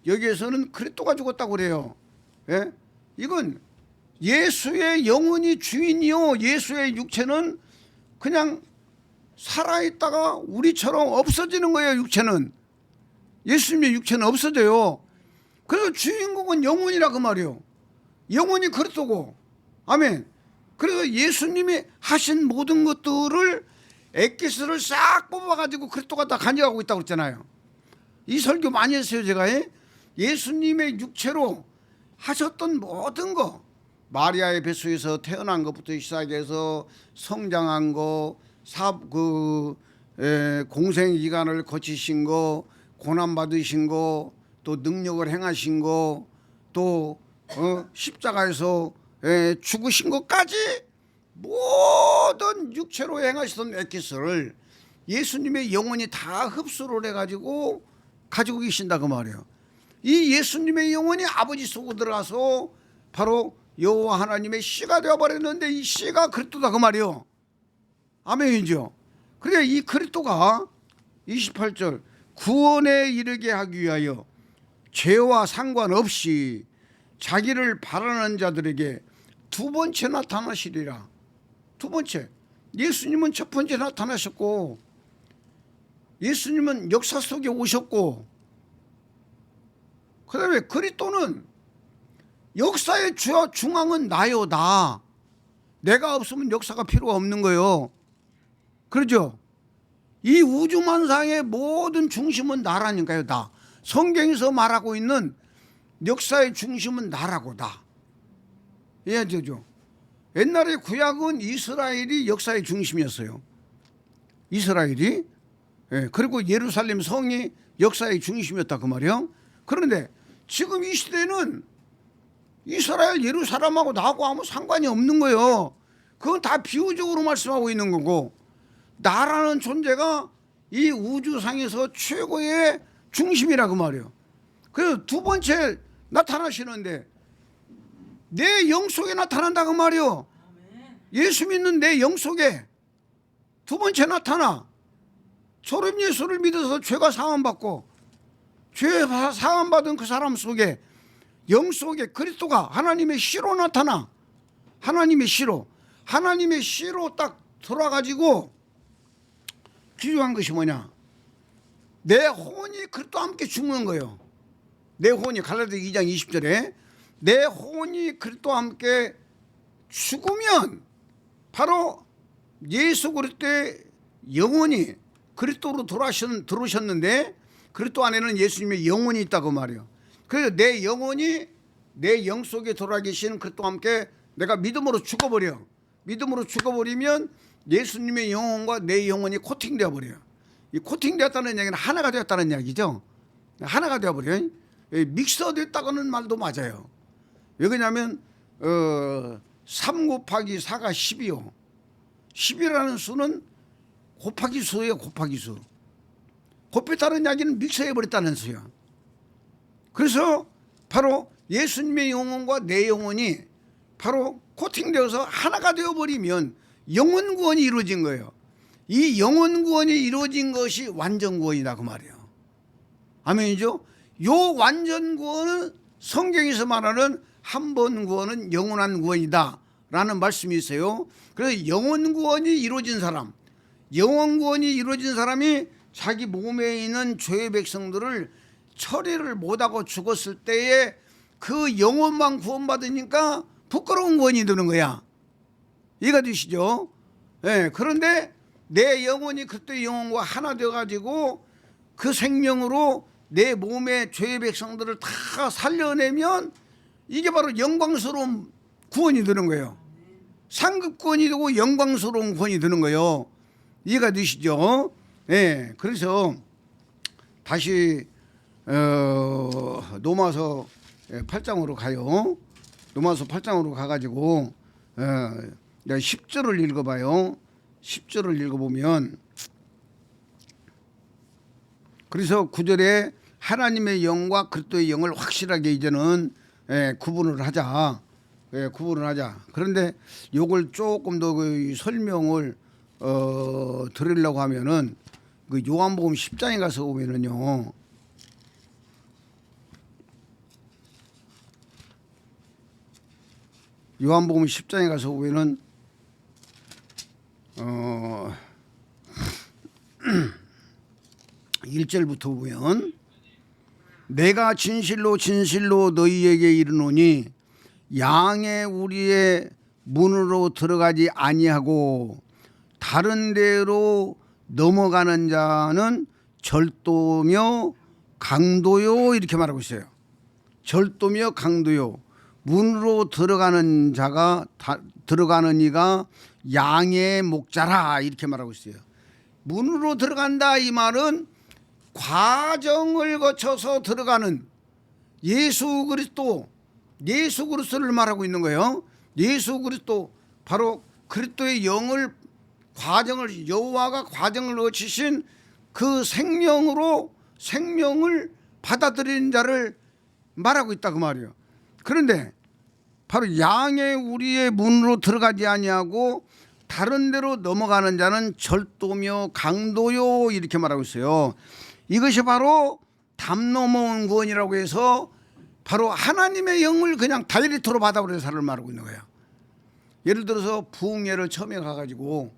여기에서는 그리스도가 죽었다고 그래요. 예? 이건 예수의 영혼이 주인이요 예수의 육체는 그냥 살아있다가 우리처럼 없어지는 거예요. 육체는 예수님의 육체는 없어져요. 그래서 주인공은 영혼이라 그 말이에요. 영혼이 그리스도고 아멘. 그래서 예수님이 하신 모든 것들을 엑기스를 싹 뽑아가지고 그리스도가 다 간직하고 있다고 그랬잖아요. 이 설교 많이 했어요 제가. 예수님의 육체로 하셨던 모든 거 마리아의 뱃속에서 태어난 것부터 시작해서 성장한 거 공생 기간을 거치신 거 고난 받으신 거 또 능력을 행하신 거 또 십자가에서 죽으신 것까지 모든 육체로 행하시던 엑기스를 예수님의 영혼이 다 흡수를 해가지고 가지고 계신다 그 말이에요. 이 예수님의 영혼이 아버지 속으로 들어가서 바로 여호와 하나님의 씨가 되어버렸는데 이 씨가 그리스도다 그 말이에요. 아멘이죠. 그래 이 그리스도가 28절 구원에 이르게 하기 위하여 죄와 상관없이 자기를 바라는 자들에게 두 번째 나타나시리라. 두 번째 예수님은 첫 번째 나타나셨고 예수님은 역사 속에 오셨고 그 다음에 그리스도는 역사의 중앙은 나요 나. 내가 없으면 역사가 필요가 없는 거예요. 그렇죠? 이 우주만상의 모든 중심은 나라니까요. 나. 성경에서 말하고 있는 역사의 중심은 나라고 나. 이해되죠? 옛날에 구약은 이스라엘이 역사의 중심이었어요. 이스라엘이. 그리고 예루살렘 성이 역사의 중심이었다 그 말이에요. 그런데 지금 이 시대는 이스라엘 예루살렘하고 나하고 아무 상관이 없는 거예요. 그건 다 비유적으로 말씀하고 있는 거고 나라는 존재가 이 우주상에서 최고의 중심이라 그 말이에요. 그래서 두 번째 나타나시는데 내 영 속에 나타난다 그 말이에요. 예수 믿는 내 영 속에 두 번째 나타나. 소름 예수를 믿어서 죄가 사함받고 죄 사함받은 그 사람 속에 영 속에 그리스도가 하나님의 씨로 나타나. 하나님의 씨로 딱 돌아가지고 기중한 것이 뭐냐? 내 혼이 그리스도와 함께 죽는 거예요. 내 혼이 갈라디아 2장 20절에 내 혼이 그리스도와 함께 죽으면 바로 예수 그리스도의 영혼이 그리스도로 들어오셨는데 그리스도 안에는 예수님의 영혼이 있다고 말이에요. 그래서 내 영혼이 내 영 속에 돌아계신 그리스도와 함께 내가 믿음으로 죽어버려. 믿음으로 죽어버리면 예수님의 영혼과 내 영혼이 코팅되어 버려요. 이 코팅되었다는 얘기는 하나가 되었다는 이야기죠. 하나가 되어버려요. 믹서됐다고는 말도 맞아요. 왜 그러냐면 3 곱하기 4가 10이요. 10이라는 수는 곱하기 수예요. 곱하기 수. 곱했다는 이야기는 믹서해버렸다는 수야. 그래서 바로 예수님의 영혼과 내 영혼이 바로 코팅되어서 하나가 되어버리면 영혼 구원이 이루어진 거예요. 이 영혼 구원이 이루어진 것이 완전 구원이다 그 말이에요. 아멘이죠? 요 완전 구원은 성경에서 말하는 한 번 구원은 영원한 구원이다 라는 말씀이 있어요. 그래서 영혼 구원이 이루어진 사람, 영혼 구원이 이루어진 사람이 자기 몸에 있는 죄의 백성들을 처리를 못하고 죽었을 때에 그 영혼만 구원받으니까 부끄러운 구원이 되는 거야. 이해가 되시죠? 네, 그런데 내 영혼이 그때 영혼과 하나 되어가지고 그 생명으로 내 몸의 죄의 백성들을 다 살려내면 이게 바로 영광스러운 구원이 되는 거예요. 상급 구원이 되고 영광스러운 구원이 되는 거예요. 이해가 되시죠? 네, 그래서 다시 로마서 8장으로 가요. 로마서 8장으로 가가지고 내가 10절을 읽어봐요. 10절을 읽어보면 그래서 9절에 하나님의 영과 그리스도의 영을 확실하게 이제는 구분을 하자. 구분을 하자. 그런데 요걸 조금 더 그 설명을 드리려고 하면은 그 요한복음 10장에 가서 보면은요. 요한복음 10장에 가서 보면은 1절부터 보면 내가 진실로 진실로 너희에게 이르노니 양의 우리의 문으로 들어가지 아니하고 다른 데로 넘어가는 자는 절도며 강도요 이렇게 말하고 있어요. 절도며 강도요. 문으로 들어가는 자가 들어가는 이가 양의 목자라 이렇게 말하고 있어요. 문으로 들어간다 이 말은 과정을 거쳐서 들어가는 예수 그리스도를 말하고 있는 거예요. 예수 그리스도 바로 그리스도의 영을 과정을 여호와가 과정을 거치신 그 생명을 받아들이는 자를 말하고 있다 그 말이에요. 그런데 바로 양의 우리의 문으로 들어가지 아니하고 다른 데로 넘어가는 자는 절도며 강도요 이렇게 말하고 있어요. 이것이 바로 담 넘어온 구원이라고 해서 바로 하나님의 영을 그냥 다이렉트로 받아버리는 사람을 말하고 있는 거예요. 예를 들어서 부흥회를 처음에 가가지고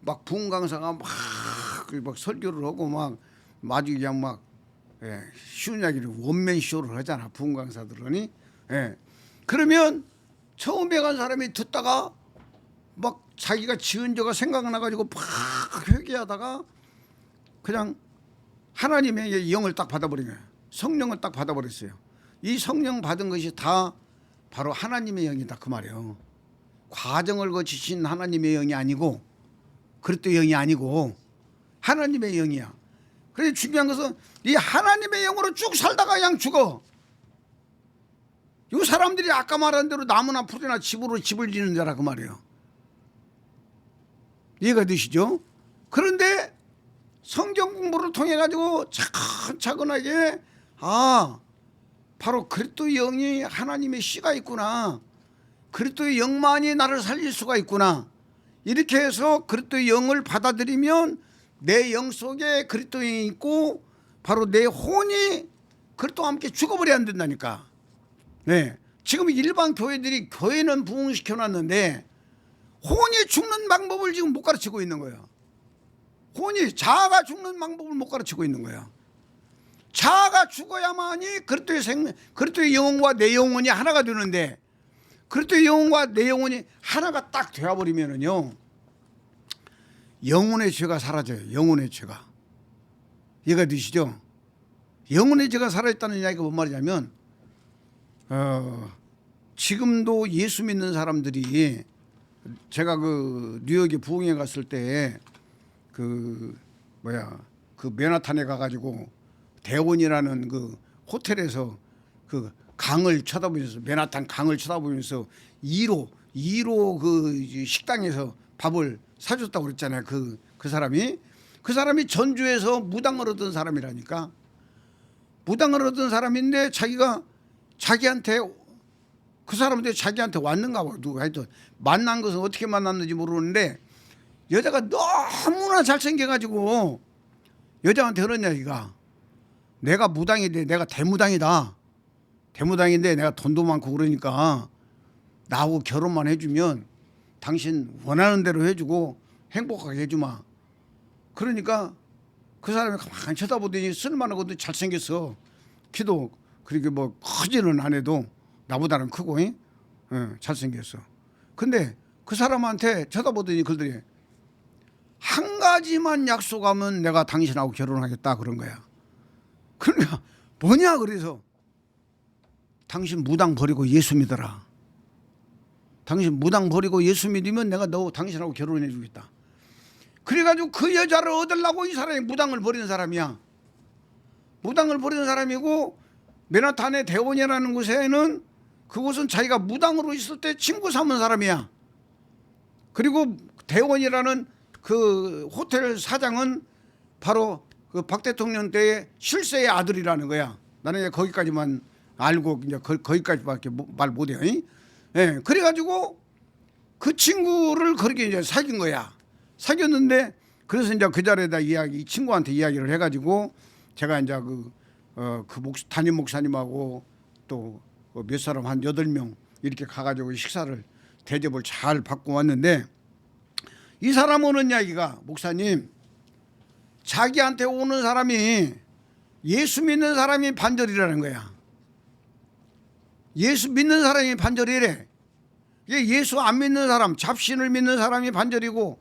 막 부흥 강사가 막 설교를 하고 막 아주 그냥 막 쉬운 이야기를 원맨 쇼를 하잖아 부흥 강사들은. 그러면 처음에 간 사람이 듣다가 막 자기가 지은 죄가 생각나가지고 막 회개하다가 그냥 하나님의 영을 딱 받아버린 거예요. 성령을 딱 받아버렸어요. 이 성령 받은 것이 다 바로 하나님의 영이다 그 말이에요. 과정을 거치신 하나님의 영이 아니고 그리스도의 영이 아니고 하나님의 영이야. 그래서 중요한 것은 이 하나님의 영으로 쭉 살다가 그냥 죽어. 이 사람들이 아까 말한 대로 나무나 풀이나 집으로 집을 짓는 자라 그 말이에요. 이해가 되시죠? 그런데 성경 공부를 통해 가지고 차근차근하게 바로 그리스도의 영이 하나님의 씨가 있구나. 그리스도의 영만이 나를 살릴 수가 있구나. 이렇게 해서 그리스도의 영을 받아들이면 내 영 속에 그리스도의 영이 있고 바로 내 혼이 그리스도와 함께 죽어버려야 안 된다니까. 네. 지금 일반 교회는 부흥시켜 놨는데 혼이 죽는 방법을 지금 못 가르치고 있는 거예요. 혼이 자아가 죽는 방법을 못 가르치고 있는 거예요. 자아가 죽어야만이 그리스도의 영혼과 내 영혼이 하나가 되는데 그리스도의 영혼과 내 영혼이 하나가 딱 되어버리면은요 영혼의 죄가 사라져요. 영혼의 죄가. 이해가 되시죠? 영혼의 죄가 살아있다는 이야기가 뭔 말이냐면 지금도 예수 믿는 사람들이 제가 그 뉴욕에 부흥회 갔을 때 그 맨하탄에 가가지고 대원이라는 그 호텔에서 그 강을 쳐다보면서 맨하탄 강을 쳐다보면서 2로 그 식당에서 밥을 사줬다고 그랬잖아요. 그 사람이 전주에서 무당을 얻은 사람이라니까. 무당을 얻은 사람인데 자기한테 그 사람들이 자기한테 왔는가 봐. 누가 하여튼 만난 것은 어떻게 만났는지 모르는데 여자가 너무나 잘생겨가지고 여자한테 그런 이야기가, 내가 무당인데 내가 대무당이다. 대무당인데 내가 돈도 많고 그러니까 나하고 결혼만 해주면 당신 원하는 대로 해주고 행복하게 해주마. 그러니까 그 사람이 가만히 쳐다보더니 쓸만하고도 잘생겼어. 키도 그렇게 뭐 크지는 않아도 나보다는 크고 잘생겼어. 근데 그 사람한테 쳐다보더니 그들이 한 가지만 약속하면 내가 당신하고 결혼하겠다 그런 거야. 그러니까 뭐냐 그래서 당신 무당 버리고 예수 믿어라. 당신 무당 버리고 예수 믿으면 내가 당신하고 결혼해 주겠다. 그래가지고 그 여자를 얻으려고 이 사람이 무당을 버리는 사람이야. 무당을 버리는 사람이고, 맨하탄의 대원이라는 곳에는 그곳은 자기가 무당으로 있을 때 친구 삼은 사람이야. 그리고 대원이라는 그 호텔 사장은 바로 그 박 대통령 때의 실세의 아들이라는 거야. 나는 이제 거기까지만 알고 이제 거기까지밖에 말 못해요. 예, 그래가지고 그 친구를 그렇게 이제 사귄 거야. 사귀었는데 그래서 이제 그 자리에다 이 친구한테 이야기를 해가지고 제가 이제 담임 목사님하고 또 몇 사람 한 8명 이렇게 가가지고 식사를 대접을 잘 받고 왔는데, 이 사람 오는 이야기가, 목사님, 자기한테 오는 사람이 예수 믿는 사람이 반절이라는 거야. 예수 믿는 사람이 반절이래. 예수 안 믿는 사람, 잡신을 믿는 사람이 반절이고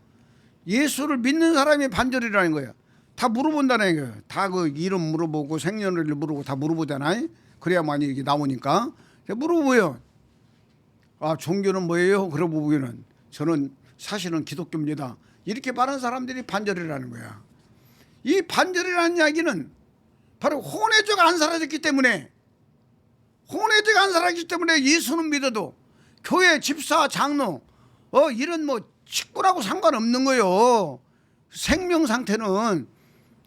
예수를 믿는 사람이 반절이라는 거야. 다 물어본다는 거야. 다 그 이름 물어보고 생년월일 물어보고 다 물어보잖아요. 그래야만이 이게 나오니까 물어보요. 아, 종교는 뭐예요? 그러고 보기는 저는 사실은 기독교입니다. 이렇게 말하는 사람들이 반절이라는 거야. 이 반절이라는 이야기는 바로 혼외죄가 안 사라졌기 때문에, 혼외죄가 안 사라졌기 때문에 예수는 믿어도 교회 집사 장로 이런 뭐 식구라고 상관없는 거요. 생명 상태는.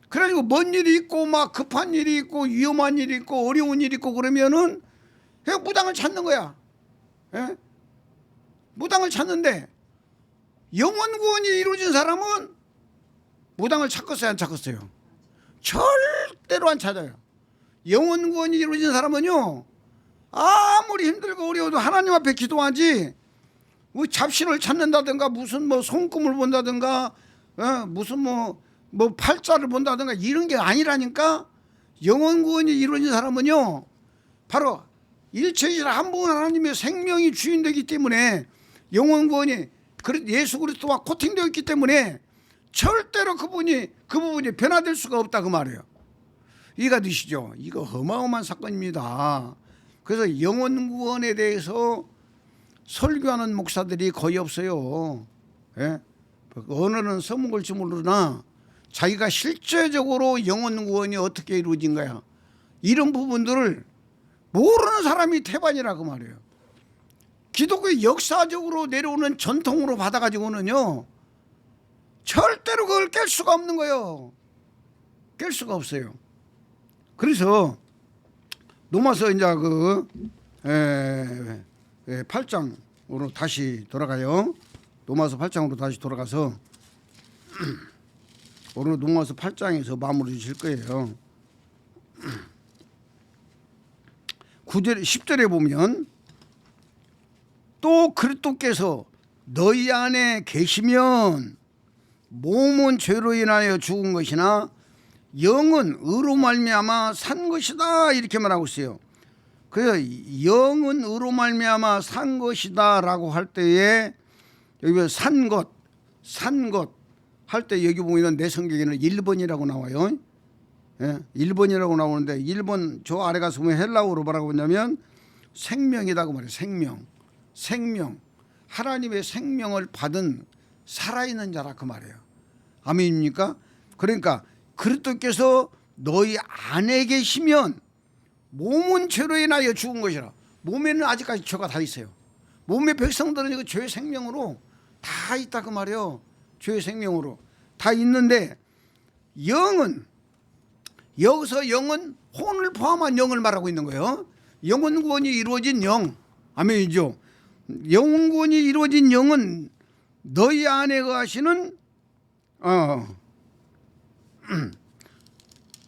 그래가지고 뭔 일이 있고 막 급한 일이 있고 위험한 일이 있고 어려운 일이 있고 그러면은 그냥 무당을 찾는 거야. 예? 무당을 찾는데 영원 구원이 이루어진 사람은 무당을 찾겠어요, 안 찾겠어요? 절대로 안 찾아요. 영원 구원이 이루어진 사람은요, 아무리 힘들고 어려워도 하나님 앞에 기도하지, 뭐 잡신을 찾는다든가 무슨 뭐 손금을 본다든가 무슨 뭐 팔자를 본다든가 이런 게 아니라니까. 영원 구원이 이루어진 사람은요, 바로 일체이신 한 분 하나님의 생명이 주인되기 때문에, 영원 구원이 예수 그리스도와 코팅되어 있기 때문에 절대로 그 부분이 변화될 수가 없다 그 말이에요. 이해가 되시죠? 이거 어마어마한 사건입니다. 그래서 영원 구원에 대해서 설교하는 목사들이 거의 없어요. 예? 언어는 써먹을지 모르나 자기가 실제적으로 영원 구원이 어떻게 이루어진 거야, 이런 부분들을 모르는 사람이 태반이라고 말이에요. 기독교의 역사적으로 내려오는 전통으로 받아가지고는요, 절대로 그걸 깰 수가 없는 거예요. 깰 수가 없어요. 그래서 로마서 이제 8장으로 다시 돌아가요. 로마서 8장으로 다시 돌아가서 오늘 로마서 8장에서 마무리 주실 거예요. 9절 10절에 보면, 또 그리스도께서 너희 안에 계시면 몸은 죄로 인하여 죽은 것이나 영은 의로 말미암아 산 것이다, 이렇게 말하고 있어요. 그래서 영은 의로 말미암아 산 것이다라고 할 때에 여기 산 것 할 때 여기 보면 내 성경에는 1번이라고 나와요. 예, 1번이라고 나오는데 1번 저 아래 가서 보면 헬라어로 뭐라고 하냐면 생명이라고 말해요. 생명. 하나님의 생명을 받은 살아있는 자라 그 말이에요. 아멘입니까? 그러니까 그리스도께서 너희 안에 계시면 몸은 죄로 인하여 죽은 것이라. 몸에는 아직까지 죄가 다 있어요. 몸의 백성들은 이거 죄의 생명으로 다 있다 그 말이에요. 죄의 생명으로 다 있는데, 영은, 여기서 영은 혼을 포함한 영을 말하고 있는 거예요. 영혼 구원이 이루어진 영. 아멘이죠. 영혼 구원이 이루어진 영은 너희 안에 거하시는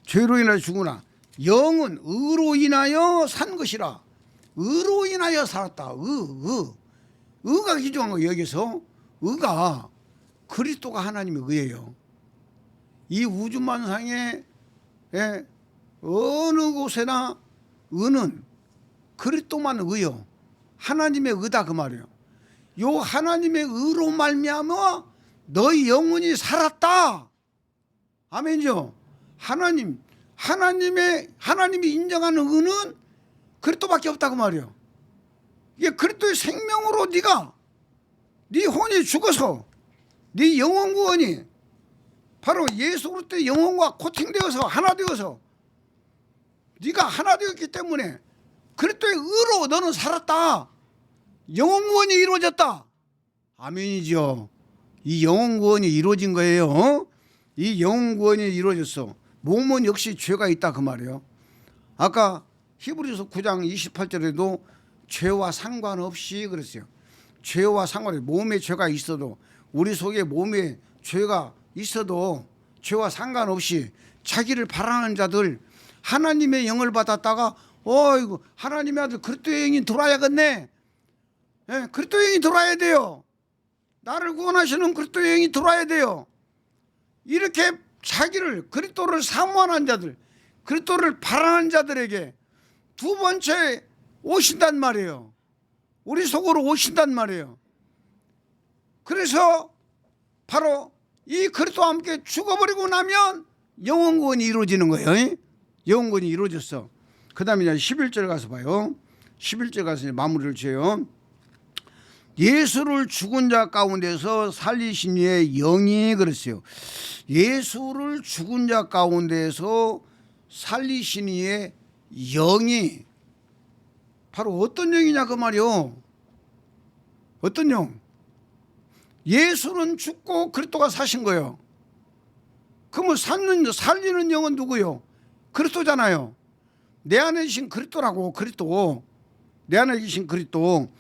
죄로 인하여 죽으나 영은 의로 인하여 산 것이라. 의로 인하여 살았다. 의가 기중한 거. 여기서 의가 그리스도가 하나님의 의예요. 이 우주만상에 어느 곳에나 의는 그리스도만 의요. 하나님의 의다 그 말이에요. 요 하나님의 의로 말미암아 너희 영혼이 살았다. 아멘이죠. 하나님이 인정하는 의는 그리스도밖에 없다 그 말이에요. 이게 그리스도의 생명으로 네 혼이 죽어서 네 영혼 구원이 바로 예수 그리스도의 영혼과 코팅되어서 하나 되어서 네가 하나 되었기 때문에 그리스도의 의로 너는 살았다. 영혼 구원이 이루어졌다. 아멘이죠. 이 영혼 구원이 이루어진 거예요. 이 영혼 구원이 이루어졌어. 몸은 역시 죄가 있다 그 말이에요. 아까 히브리서 9장 28절에도 죄와 상관없이 그랬어요. 죄와 상관없이 몸에 죄가 있어도 우리 속에 몸에 죄가 있어도 죄와 상관없이 자기를 바라는 자들 하나님의 영을 받았다가 이거 하나님의 아들 그리스도의 영이 돌아야겠네. 그리스도의 영이 돌아야 돼요. 나를 구원하시는 그리스도의 영이 돌아야 돼요. 이렇게 자기를 그리스도를 사모하는 자들 그리스도를 바라는 자들에게 두 번째 오신단 말이에요. 우리 속으로 오신단 말이에요. 그래서 바로 이 그리스도와 함께 죽어버리고 나면 영혼 구원이 이루어지는 거예요. 영혼 구원이 이루어졌어. 그 다음에 11절 가서 봐요. 11절 가서 마무리를 지어요. 예수를 죽은 자 가운데서 살리신 이의 영이 그랬어요. 예수를 죽은 자 가운데서 살리신 이의 영이 바로 어떤 영이냐 그 말이요. 어떤 영? 예수는 죽고 그리스도가 사신 거예요. 그러면 살리는 영은 누구요? 그리스도잖아요. 내 안에 계신 그리스도라고. 그리스도 내 안에 계신 그리스도.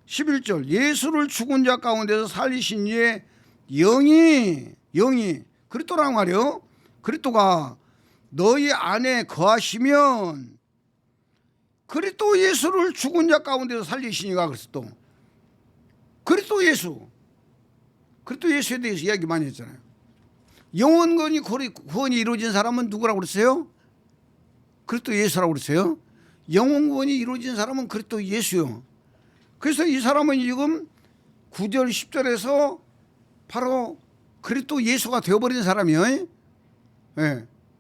11절 예수를 죽은 자 가운데서 살리신 이의 영이 그리스도라는 말이요. 그리스도가 너희 안에 거하시면 그리스도 예수를 죽은 자 가운데서 살리신 이가 그리스도 예수에 대해서 이야기 많이 했잖아요. 영혼 구원이 이루어진 사람은 누구라고 그랬어요? 그리스도 예수라고 그랬어요. 영혼 구원이 이루어진 사람은 그리스도 예수요. 그래서 이 사람은 지금 9절 10절에서 바로 그리스도 예수가 되어버린 사람이에요.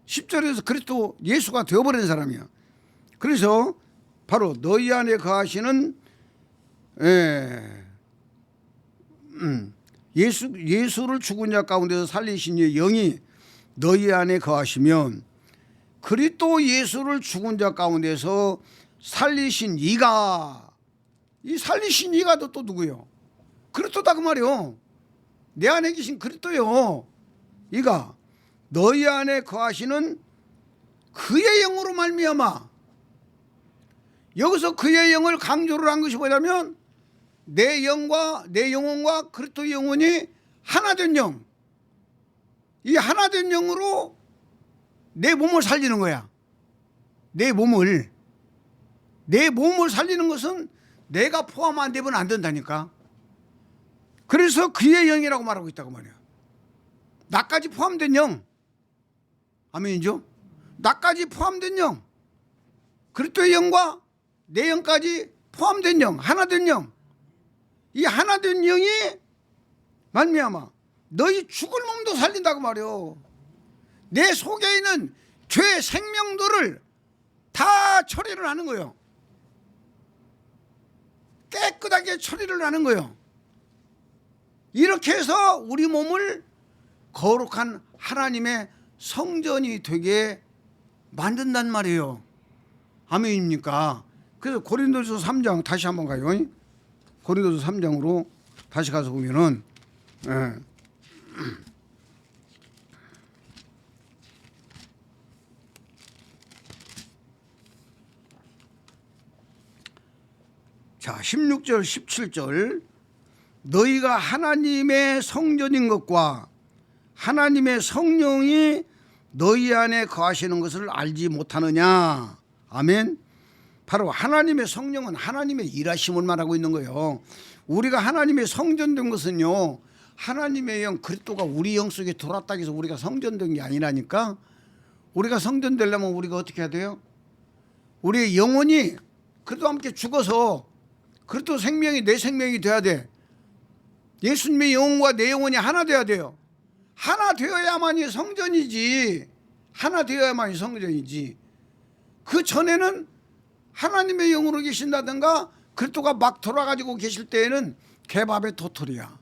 10절에서 그리스도 예수가 되어버린 사람이야. 그래서 바로 너희 안에 거하시는 예수를 죽은 자 가운데서 살리신 이의 영이 너희 안에 거하시면 그리스도 예수를 죽은 자 가운데서 살리신 이가 이 살리신 이가 또 누구요? 그리스도다 그 말이요. 내 안에 계신 그리스도요. 이가 너희 안에 거하시는 그의 영으로 말미암아. 여기서 그의 영을 강조를 한 것이 뭐냐면 내 영혼과 그리스도의 영혼이 하나된 영. 이 하나된 영으로 내 몸을 살리는 거야. 내 몸을 살리는 것은 내가 포함 안 되면 안 된다니까. 그래서 그의 영이라고 말하고 있다고 말이야. 나까지 포함된 영. 아멘이죠? 나까지 포함된 영. 그리스도의 영과 내 영까지 포함된 영. 하나된 영. 이 하나된 영이 말미암아 너희 죽을 몸도 살린다고 말이요. 내 속에 있는 죄 생명들을 다 처리를 하는 거예요. 깨끗하게 처리를 하는 거예요. 이렇게 해서 우리 몸을 거룩한 하나님의 성전이 되게 만든단 말이에요. 아멘입니까? 그래서 고린도서 3장 다시 한번 가요. 고린도서 3장으로 다시 가서 보면은 자 16절 17절 너희가 하나님의 성전인 것과 하나님의 성령이 너희 안에 거하시는 것을 알지 못하느냐. 아멘. 바로 하나님의 성령은 하나님의 일하심을 말하고 있는 거예요. 우리가 하나님의 성전된 것은요, 하나님의 영 그리스도가 우리 영 속에 들어왔다고 해서 우리가 성전된 게 아니라니까. 우리가 성전되려면 우리가 어떻게 해야 돼요? 우리의 영혼이 그리스도와 함께 죽어서 그리스도 생명이 내 생명이 돼야 돼. 예수님의 영혼과 내 영혼이 하나 돼야 돼요. 하나 되어야만이 성전이지. 하나 되어야만이 성전이지. 그 전에는 하나님의 영으로 계신다든가 그리스도가 막 돌아가지고 계실 때에는 개밥의 도토리야.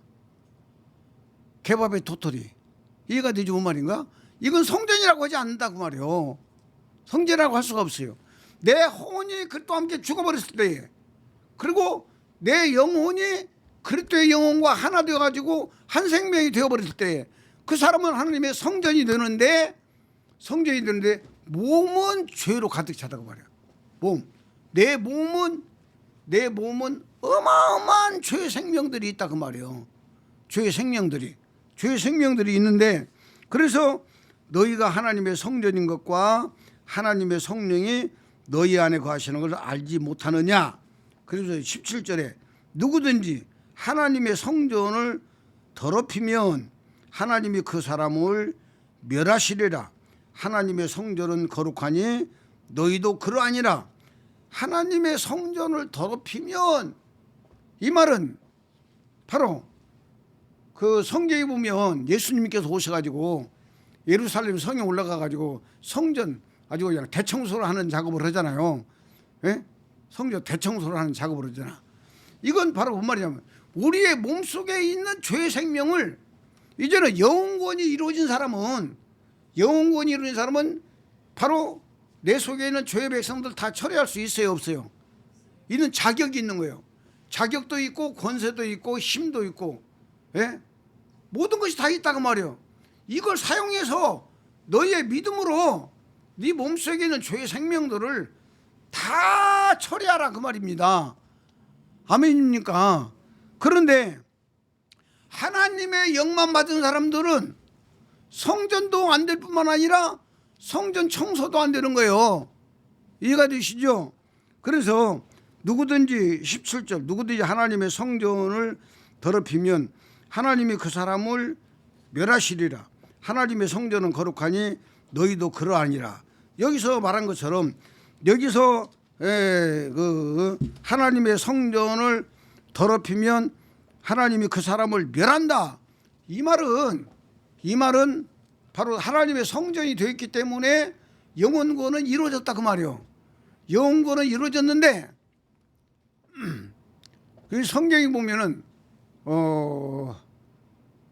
개밥의 도토리. 이해가 되지 뭔 말인가? 이건 성전이라고 하지 않는다 그 말이요. 성전이라고 할 수가 없어요. 내 혼이 그리스도와 함께 죽어버렸을 때에, 그리고 내 영혼이 그리스도의 영혼과 하나 되어가지고 한 생명이 되어버렸을 때에 그 사람은 하나님의 성전이 되는데 몸은 죄로 가득 차다고 말이야. 내 몸은 어마어마한 죄의 생명들이 있다 그 말이에요. 죄의 생명들이 있는데, 그래서 너희가 하나님의 성전인 것과 하나님의 성령이 너희 안에 거하시는 것을 알지 못하느냐. 그래서 17절에 누구든지 하나님의 성전을 더럽히면 하나님이 그 사람을 멸하시리라. 하나님의 성전은 거룩하니 너희도 그러하니라. 하나님의 성전을 더럽히면, 이 말은 바로 그 성경에 보면 예수님께서 오셔가지고 예루살렘 성에 올라가가지고 성전 아주 그냥 대청소를 하는 작업을 하잖아요. 예? 성전 대청소를 하는 작업을 하잖아. 이건 바로 뭔 말이냐면 우리의 몸속에 있는 죄의 생명을 이제는 영원히 이루어진 사람은 바로 내 속에 있는 죄의 백성들 다 처리할 수 있어요, 없어요? 이는 자격이 있는 거예요. 자격도 있고 권세도 있고 힘도 있고, 예? 모든 것이 다 있다고 말이에요. 이걸 사용해서 너희의 믿음으로 네 몸속에 있는 죄의 생명들을 다 처리하라 그 말입니다. 아멘입니까? 그런데 하나님의 영만 받은 사람들은 성전도 안 될 뿐만 아니라 성전 청소도 안 되는 거예요. 이해가 되시죠? 그래서 누구든지 17절 누구든지 하나님의 성전을 더럽히면 하나님이 그 사람을 멸하시리라. 하나님의 성전은 거룩하니 너희도 그러하니라. 여기서 말한 것처럼 여기서 하나님의 성전을 더럽히면 하나님이 그 사람을 멸한다. 이 말은 바로 하나님의 성전이 되어 있기 때문에 영원구원은 이루어졌다 그 말이에요. 영원구원은 이루어졌는데 그 성경에 보면은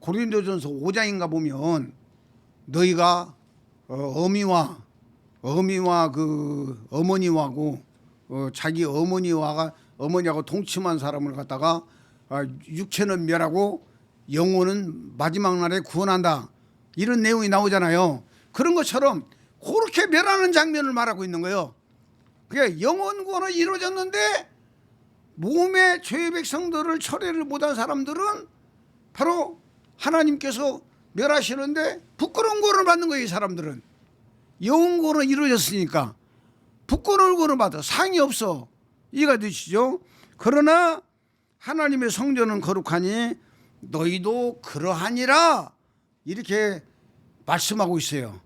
고린도전서 5장인가 보면 너희가 어미와 그 어머니하고 자기 어머니하고 동침한 사람을 갖다가 육체는 멸하고 영혼은 마지막 날에 구원한다. 이런 내용이 나오잖아요. 그런 것처럼 그렇게 멸하는 장면을 말하고 있는 거예요. 그게 영혼 구원은 이루어졌는데 몸의 죄의 백성들을 처리를 못한 사람들은 바로 하나님께서 멸하시는데 부끄러운 구원을 받는 거예요. 이 사람들은 영혼 구원은 이루어졌으니까 부끄러운 구원을 받아 상이 없어. 이해가 되시죠? 그러나 하나님의 성전은 거룩하니 너희도 그러하니라. 이렇게 말씀하고 있어요.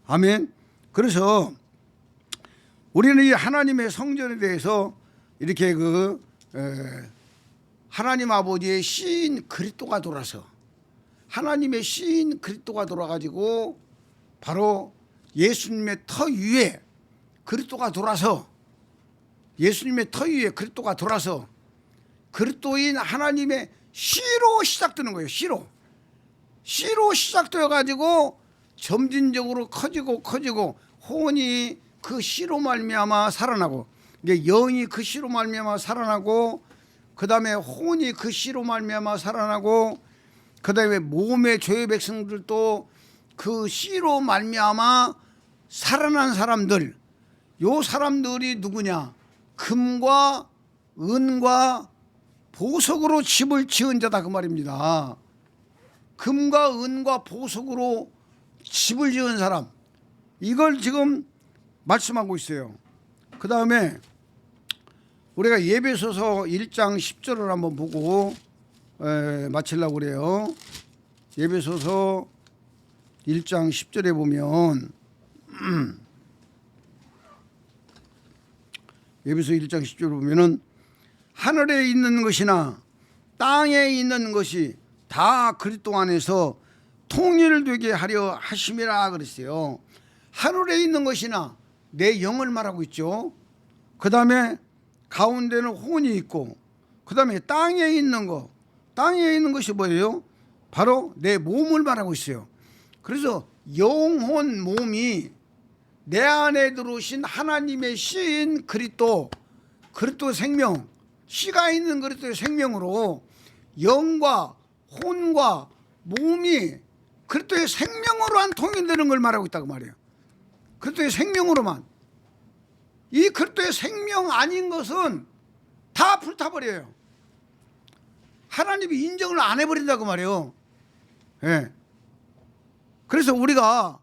아멘. 그래서 우리는 이 하나님의 성전에 대해서 이렇게 하나님 아버지의 시인 그리스도가 돌아서 하나님의 시인 그리스도가 돌아가지고 바로 예수님의 터 위에 그리스도가 돌아서 예수님의 터 위에 그리스도가 돌아서 그리스도인 하나님의 시로 시작되는 거예요. 시로 시작되어 가지고 점진적으로 커지고 혼이 그 시로 말미암아 살아나고 이게 영이 그 시로 말미암아 살아나고 그다음에 혼이 그 시로 말미암아 살아나고 그다음에 몸의 죄의 백성들도 그 씨로 말미암아 살아난 사람들, 요 사람들이 누구냐? 금과 은과 보석으로 집을 지은 자다 그 말입니다. 금과 은과 보석으로 집을 지은 사람, 이걸 지금 말씀하고 있어요. 그 다음에 우리가 에베소서 1장 10절을 한번 보고 마치려고 그래요. 에베소서 1장 10절에 보면 에베소 1장 10절에 보면은 하늘에 있는 것이나 땅에 있는 것이 다 그리스도 안에서 통일되게 하려 하심이라 그랬어요. 하늘에 있는 것이나 내 영을 말하고 있죠. 그 다음에 가운데는 혼이 있고, 그 다음에 땅에 있는 것이 뭐예요? 바로 내 몸을 말하고 있어요. 그래서 영혼 몸이 내 안에 들어오신 하나님의 씨인 그리스도 생명, 씨가 있는 그리스도의 생명으로 영과 혼과 몸이 그리스도의 생명으로만 통일되는 걸 말하고 있다고 말이에요. 그리스도의 생명으로만. 이 그리스도의 생명 아닌 것은 다 불타버려요. 하나님이 인정을 안 해버린다고 말이에요. 예. 그래서 우리가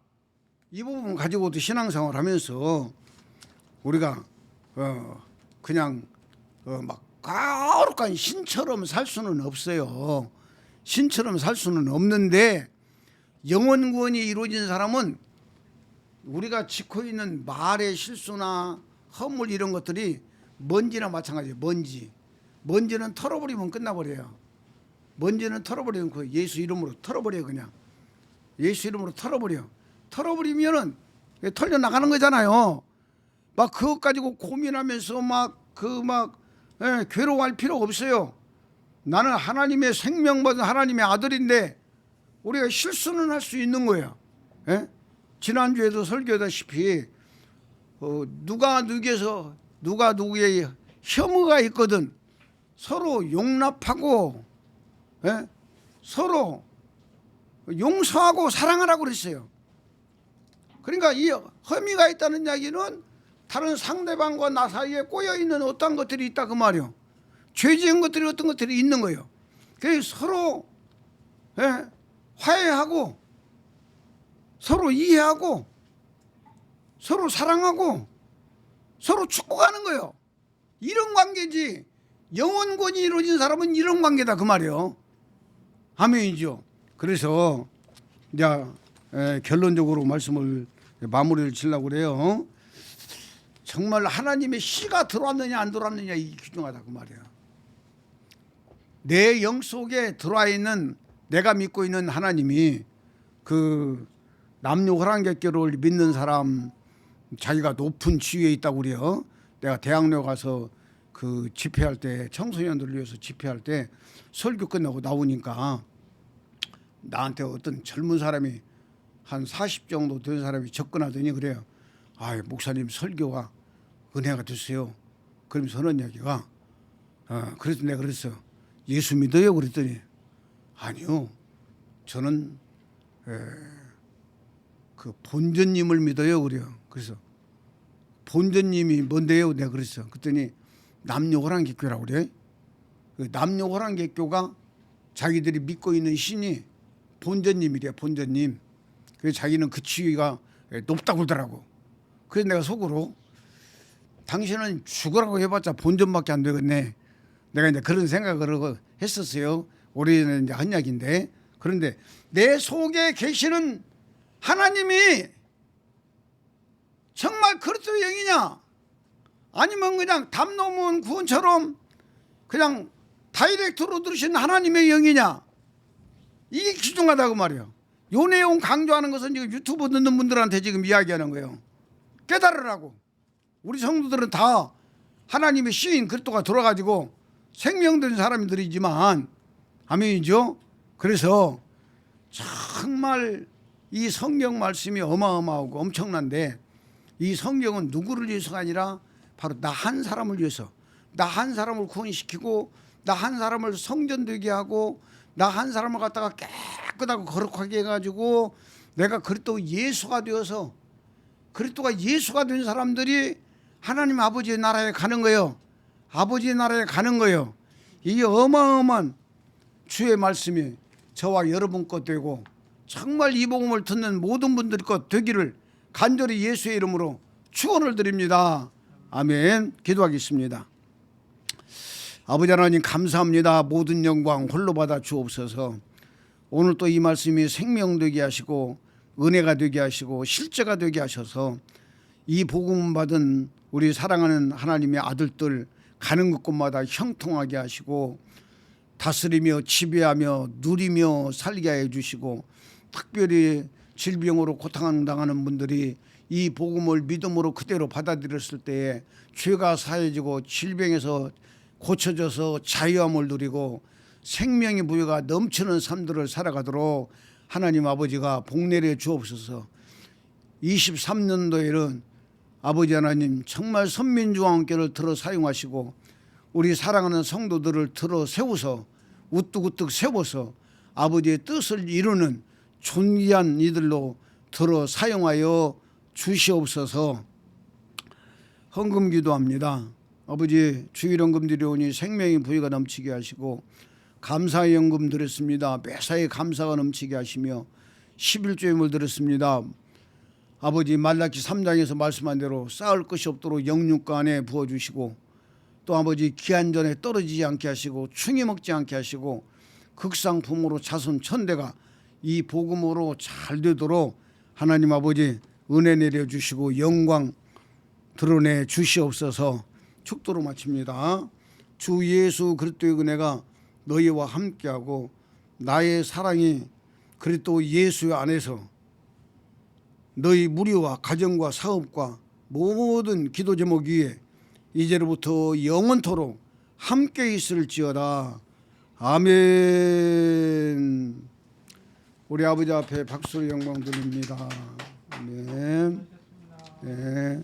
이 부분 가지고도 신앙생활 하면서 우리가 그냥 막 거룩한 신처럼 살 수는 없어요. 신처럼 살 수는 없는데 영원 구원이 이루어진 사람은 우리가 짓고 있는 말의 실수나 허물 이런 것들이 먼지나 마찬가지예요. 먼지는 털어버리면 끝나버려요. 먼지는 털어버리면 그 예수 이름으로 털어버려요. 그냥 예수 이름으로 털어버리면은 털려나가는 거잖아요. 막 그것 가지고 고민하면서 괴로워할 필요가 없어요. 나는 하나님의 생명 받은 하나님의 아들인데 우리가 실수는 할 수 있는 거예요. 예? 지난주에도 설교했다시피 누가 누구의 혐의가 있거든 서로 용납하고, 예? 서로 용서하고 사랑하라고 그랬어요. 그러니까 이 혐의가 있다는 이야기는 다른 상대방과 나 사이에 꼬여있는 어떤 것들이 있다 그 말이요. 죄 지은 것들이 어떤 것들이 있는 거예요. 그래서 서로, 예? 화해하고 서로 이해하고 서로 사랑하고 서로 축복하는 거예요. 이런 관계지. 영원권이 이루어진 사람은 이런 관계다 그 말이에요. 아멘이죠. 그래서 이제 결론적으로 말씀을 마무리를 지려고 그래요. 정말 하나님의 씨가 들어왔느냐 안 들어왔느냐 이게 중요하다 그 말이에요. 내 영 속에 들어와 있는 내가 믿고 있는 하나님이 그 남녀 호랑객교를 믿는 사람 자기가 높은 지위에 있다고 그래요. 내가 대학로 가서 그 집회할 때 청소년들을 위해서 집회할 때 설교 끝나고 나오니까 나한테 어떤 젊은 사람이 한 40 정도 된 사람이 접근하더니 그래요. 아, 목사님 설교가 은혜가 됐어요. 그러면서 하는 이야기가 그래서 내가 그랬어. 예수 믿어요? 그랬더니 아니요. 저는 그 본전님을 믿어요. 그래요. 그래서 본전님이 뭔데요? 내가 그랬어. 그랬더니 남녀호랑객교라고 그래. 그 남녀호랑객교가 자기들이 믿고 있는 신이 본전님이래. 본전님. 그래서 자기는 그 지위가 높다고 그러더라고. 그래서 내가 속으로 당신은 죽으라고 해봤자 본전밖에 안 되겠네. 내가 이제 그런 생각을 했었어요. 오래전에 이제 한 이야기인데. 그런데 내 속에 계시는 하나님이 정말 그리스도의 영이냐 아니면 그냥 담 넘은 구원처럼 그냥 다이렉트로 들으신 하나님의 영이냐, 이게 귀중하다고 말이에요. 요 내용 강조하는 것은 지금 유튜브 듣는 분들한테 지금 이야기하는 거예요. 깨달으라고. 우리 성도들은 다 하나님의 씨인 그리스도가 들어가지고 생명된 사람들이지만 아멘이죠. 그래서 정말 이 성경 말씀이 어마어마하고 엄청난데 이 성경은 누구를 위해서가 아니라 바로 나 한 사람을 위해서, 나 한 사람을 구원시키고 나 한 사람을 성전되게 하고 나 한 사람을 갖다가 깨끗하고 거룩하게 해가지고 내가 그리스도 예수가 되어서 그리스도가 예수가 된 사람들이 하나님 아버지의 나라에 가는 거예요. 아버지의 나라에 가는 거예요. 이게 어마어마한 주의 말씀이 저와 여러분 것 되고 정말 이 복음을 듣는 모든 분들 것 되기를 간절히 예수의 이름으로 축원을 드립니다. 아멘. 기도하겠습니다. 아버지 하나님 감사합니다. 모든 영광 홀로 받아 주옵소서. 오늘 또 이 말씀이 생명되게 하시고 은혜가 되게 하시고 실제가 되게 하셔서 이 복음 받은 우리 사랑하는 하나님의 아들들 가는 곳곳마다 형통하게 하시고 다스리며 지배하며 누리며 살게 해주시고 특별히 질병으로 고통당하는 분들이 이 복음을 믿음으로 그대로 받아들였을 때에 죄가 사해지고 질병에서 고쳐져서 자유함을 누리고 생명의 부여가 넘치는 삶들을 살아가도록 하나님 아버지가 복내려 주옵소서. 23년도에는 아버지 하나님 정말 선민중앙교를 들어 사용하시고 우리 사랑하는 성도들을 들어 세워서 우뚝우뚝 세워서 아버지의 뜻을 이루는 존귀한 이들로 들어 사용하여 주시옵소서. 헌금 기도합니다. 아버지 주일헌금 드려오니 생명의 부유가 넘치게 하시고 감사의 연금 드렸습니다. 매사에 감사가 넘치게 하시며 11조임을 드렸습니다. 아버지 말라기 3장에서 말씀한 대로 쌓을 것이 없도록 영육가 안에 부어주시고 또 아버지 기한전에 떨어지지 않게 하시고 충이 먹지 않게 하시고 극상품으로 자손 천대가 이 복음으로 잘 되도록 하나님 아버지 은혜 내려주시고 영광 드러내 주시옵소서. 축도로 마칩니다. 주 예수 그리스도의 은혜가 너희와 함께하고 나의 사랑이 그리스도 예수 안에서 너희 무리와 가정과 사업과 모든 기도 제목 위에 이제로부터 영원토록 함께 있을지어다. 아멘. 우리 아버지 앞에 박수로 영광 드립니다. 아멘. 네.